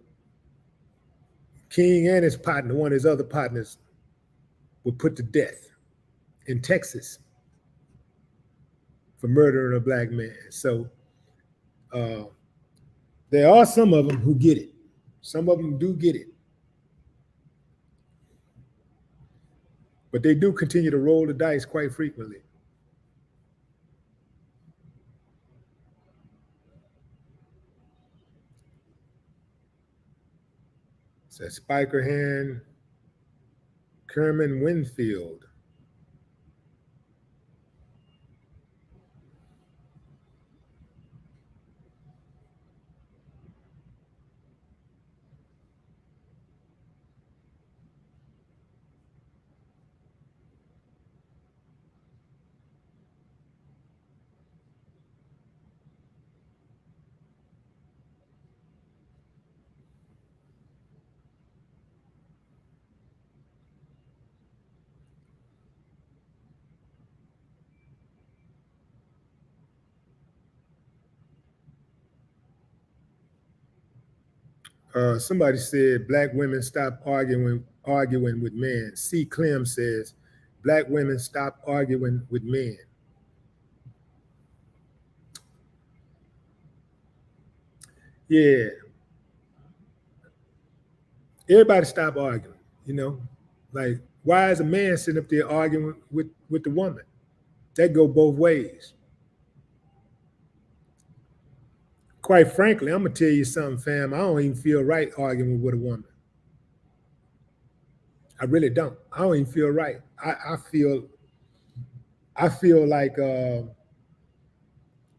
King and his partner, one of his other partners, were put to death in Texas for murdering a black man. So there are some of them who get it. Some of them do get it. But they do continue to roll the dice quite frequently. Says Spiker Hand, Kerman Winfield. Somebody said black women stop arguing with men. C. Clem says black women stop arguing with men. Yeah, everybody stop arguing. Like why is a man sitting up there arguing with the woman? That go both ways. Quite frankly, I'm gonna tell you something, fam. I don't even feel right arguing with a woman. I really don't. I don't even feel right. I feel like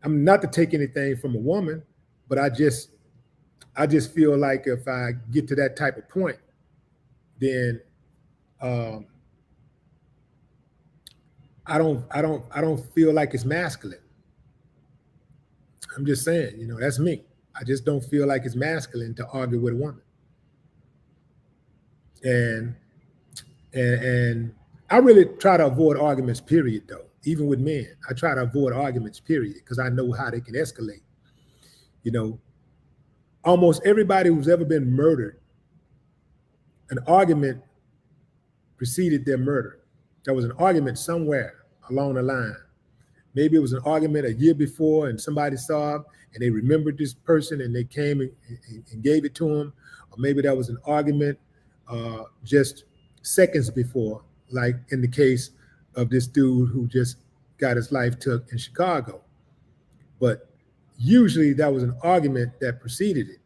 I'm not to take anything from a woman, but I just feel like if I get to that type of point, then um, I don't feel like it's masculine. I'm just saying, you know, that's me. I just don't feel like it's masculine to argue with a woman. And and I really try to avoid arguments, period, though. Even with men, I try to avoid arguments, period, because I know how they can escalate. You know, almost everybody who's ever been murdered, an argument preceded their murder. There was an argument somewhere along the line. Maybe it was an argument a year before and somebody saw him and they remembered this person and they came and gave it to him. Or maybe that was an argument just seconds before, like in the case of this dude who just got his life took in Chicago. But usually that was an argument that preceded it,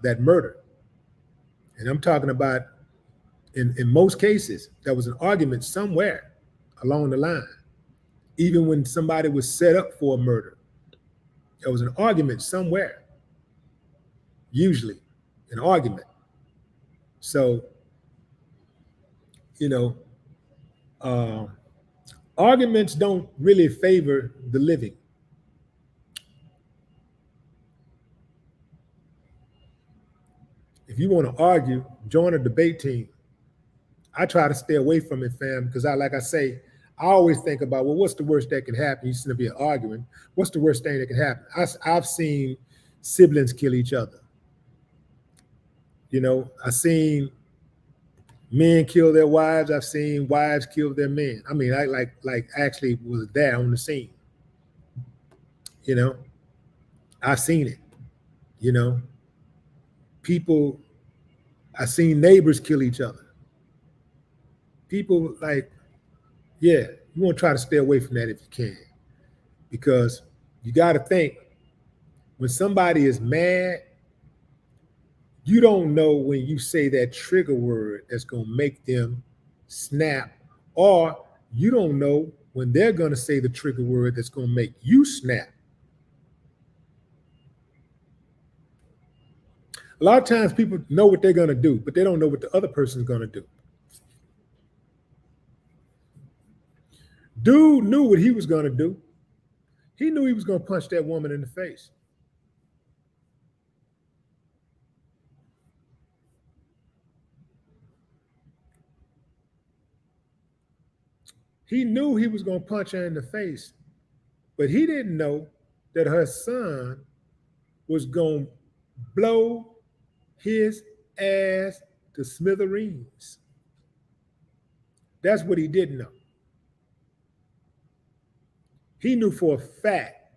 that murder. And I'm talking about in most cases, there was an argument somewhere along the line. Even when somebody was set up for a murder, there was an argument somewhere, usually an argument. So, you know, uh, arguments don't really favor the living. If you want to argue, join a debate team. I try to stay away from it, fam, because like I say, I always think about, well, what's the worst that can happen? You seem to be arguing. What's the worst thing that can happen? I've seen siblings kill each other. You know, I've seen men kill their wives. I've seen wives kill their men. I mean, I like actually was there on the scene. You know, I've seen it. You know, people, I've seen neighbors kill each other. People like, yeah, you want to try to stay away from that if you can, because you got to think when somebody is mad, you don't know when you say that trigger word that's going to make them snap, or you don't know when they're going to say the trigger word that's going to make you snap. A lot of times people know what they're going to do, but they don't know what the other person's going to do. Dude knew what he was going to do. He knew he was going to punch that woman in the face. He knew he was going to punch her in the face, but he didn't know that her son was going to blow his ass to smithereens. That's what he didn't know. He knew for a fact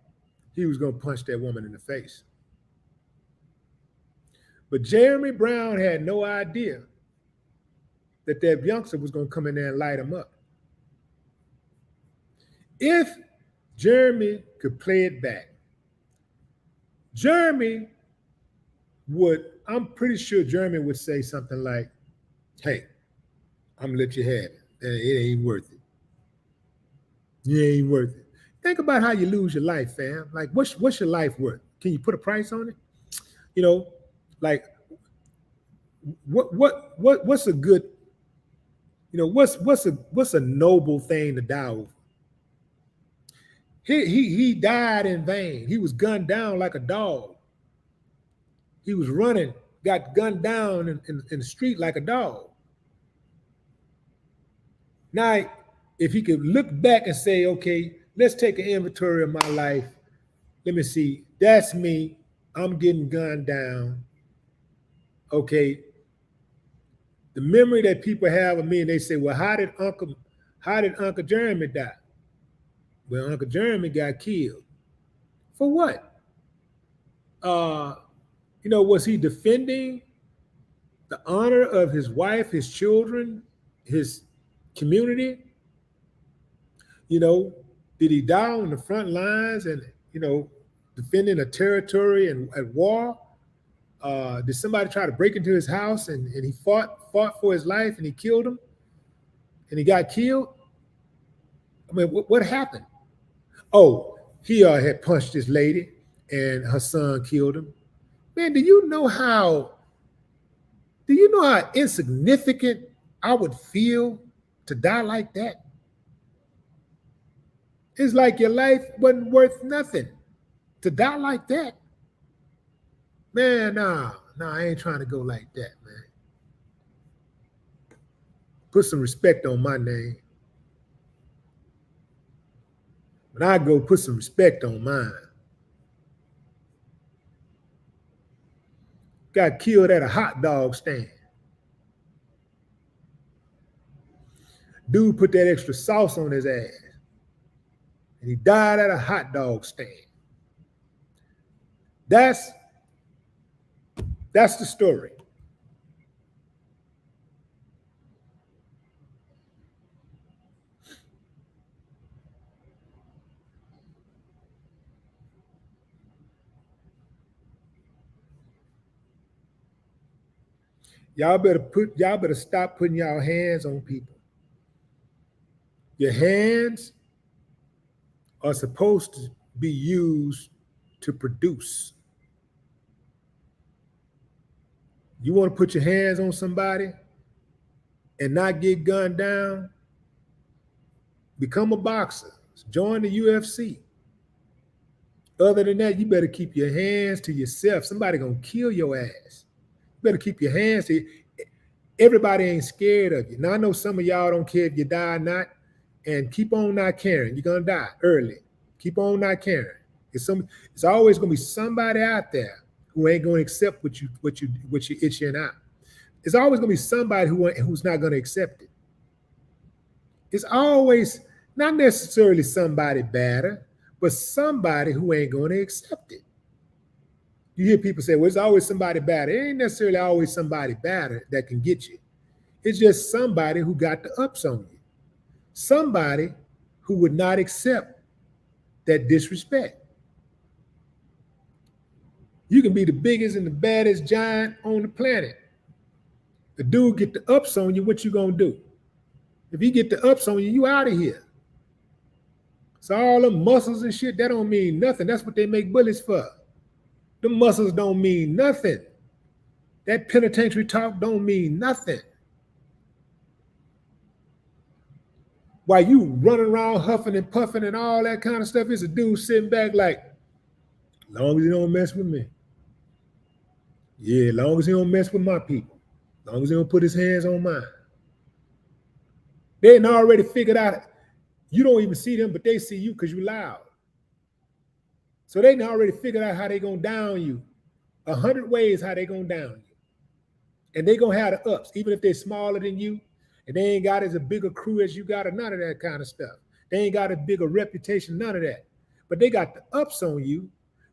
he was going to punch that woman in the face. But Jeremy Brown had no idea that that youngster was going to come in there and light him up. If Jeremy could play it back, Jeremy would, I'm pretty sure Jeremy would say something like, hey, I'm gonna let you have it. It ain't worth it. It ain't worth it. Think about how you lose your life, fam. Like, what's your life worth? Can you put a price on it? You know, like what's a good, you know, what's a noble thing to die over? He died in vain. He was gunned down like a dog. He was running, got gunned down in the street like a dog. Now, if he could look back and say, okay, let's take an inventory of my life. Let me see. That's me. I'm getting gunned down. Okay. The memory that people have of me, and they say, well, how did Uncle Jeremy die? Well, Uncle Jeremy got killed. For what? You know, was he defending the honor of his wife, his children, his community? You know, did he die on the front lines and, you know, defending a territory and at war? Did somebody try to break into his house and he fought for his life and he killed him and he got killed? I mean, what happened? Oh, He had punched this lady and her son killed him. Man, do you know how insignificant I would feel to die like that? It's like your life wasn't worth nothing to die like that. Man, nah, I ain't trying to go like that, man. Put some respect on my name. When I go, put some respect on mine. Got killed at a hot dog stand. Dude put that extra sauce on his ass. And he died at a hot dog stand. That's the story. Y'all better stop putting y'all hands on people. Your hands are supposed to be used to produce. You want to put your hands on somebody and not get gunned down? Become a boxer. Join the UFC. Other than that, you better keep your hands to yourself. Somebody gonna kill your ass. You better keep your hands to you. Everybody ain't scared of you. Now I know some of y'all don't care if you die or not, and keep on not caring. You're gonna die early. Keep on not caring. It's always gonna be somebody out there who ain't gonna accept what you itching out. It's always gonna be somebody who's not gonna accept it. It's always not necessarily somebody better, but somebody who ain't gonna accept it. You hear people say, well, it's always somebody better. It ain't necessarily always somebody better that can get you. It's just somebody who got the ups on you. Somebody who would not accept that disrespect. You can be the biggest and the baddest giant on the planet. The dude get the ups on you, what you gonna do? If he get the ups on you, you out of here. So all them muscles and shit, that don't mean nothing. That's what they make bullets for. The muscles don't mean nothing. That penitentiary talk don't mean nothing. While you running around huffing and puffing and all that kind of stuff, it's a dude sitting back like, as long as he don't mess with me. Yeah, as long as he don't mess with my people. As long as he don't put his hands on mine. They already figured out, you don't even see them, but they see you because you loud. So they already figured out how they gonna down you. 100 ways how they gonna down you. And they gonna have the ups, even if they're smaller than you, and they ain't got as a bigger crew as you got, or none of that kind of stuff. They ain't got a bigger reputation, none of that. But they got the ups on you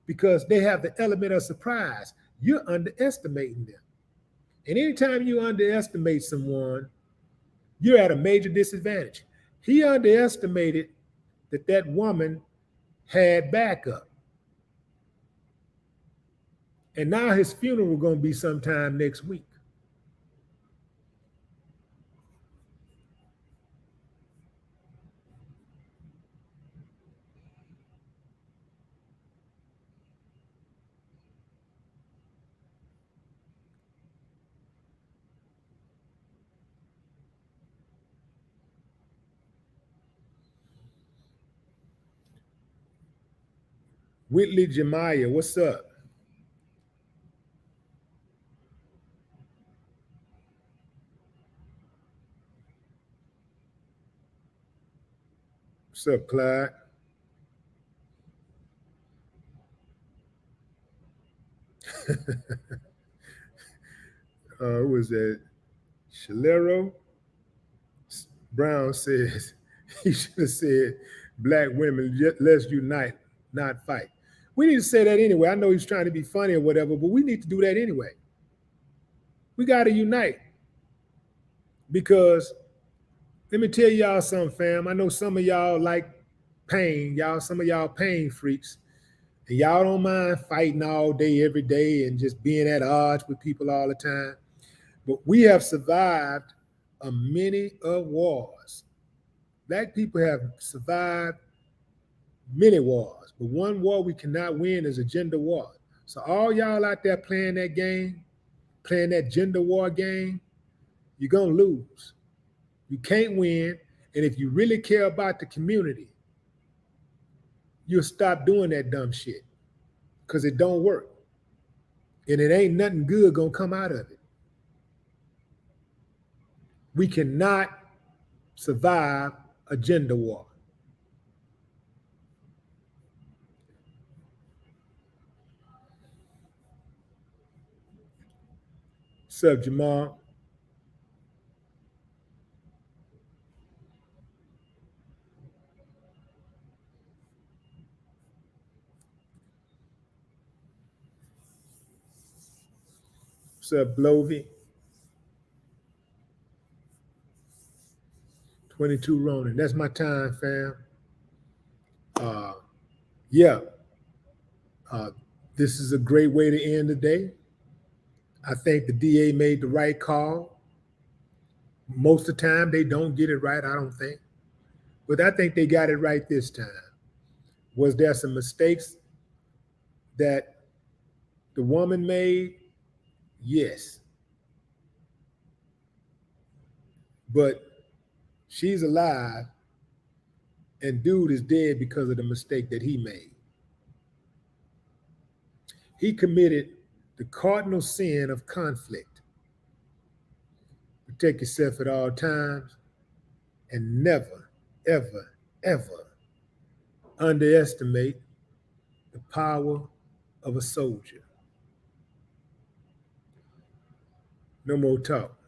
because they have the element of surprise. You're underestimating them. And anytime you underestimate someone, you're at a major disadvantage. He underestimated that woman had backup. And now his funeral is going to be sometime next week. Whitley Jemiah, what's up? What's up, Clyde? Who was that? Shalero Brown says he should have said, "Black women, let's unite, not fight." We need to say that anyway. I know he's trying to be funny or whatever, but we need to do that anyway. We got to unite because let me tell y'all something, fam. I know some of y'all like pain. Some of y'all pain freaks. And y'all don't mind fighting all day, every day, and just being at odds with people all the time. But we have survived a many of wars. Black people have survived many wars, but one war we cannot win is a gender war. So all y'all out there playing that game, playing that gender war game, you're going to lose. You can't win. And if you really care about the community, you'll stop doing that dumb shit because it don't work. And it ain't nothing good going to come out of it. We cannot survive a gender war. What's up, Jamal? What's up, Blovey? 22 Ronin. That's my time, fam. Uh, yeah, uh, this is a great way to end the day. I think the DA made the right call. Most of the time, they don't get it right, I don't think. But I think they got it right this time. Was there some mistakes that the woman made? Yes. But she's alive, and dude is dead because of the mistake that he made. He committed the cardinal sin of conflict. Protect yourself at all times and never, ever, ever underestimate the power of a soldier. No more talk.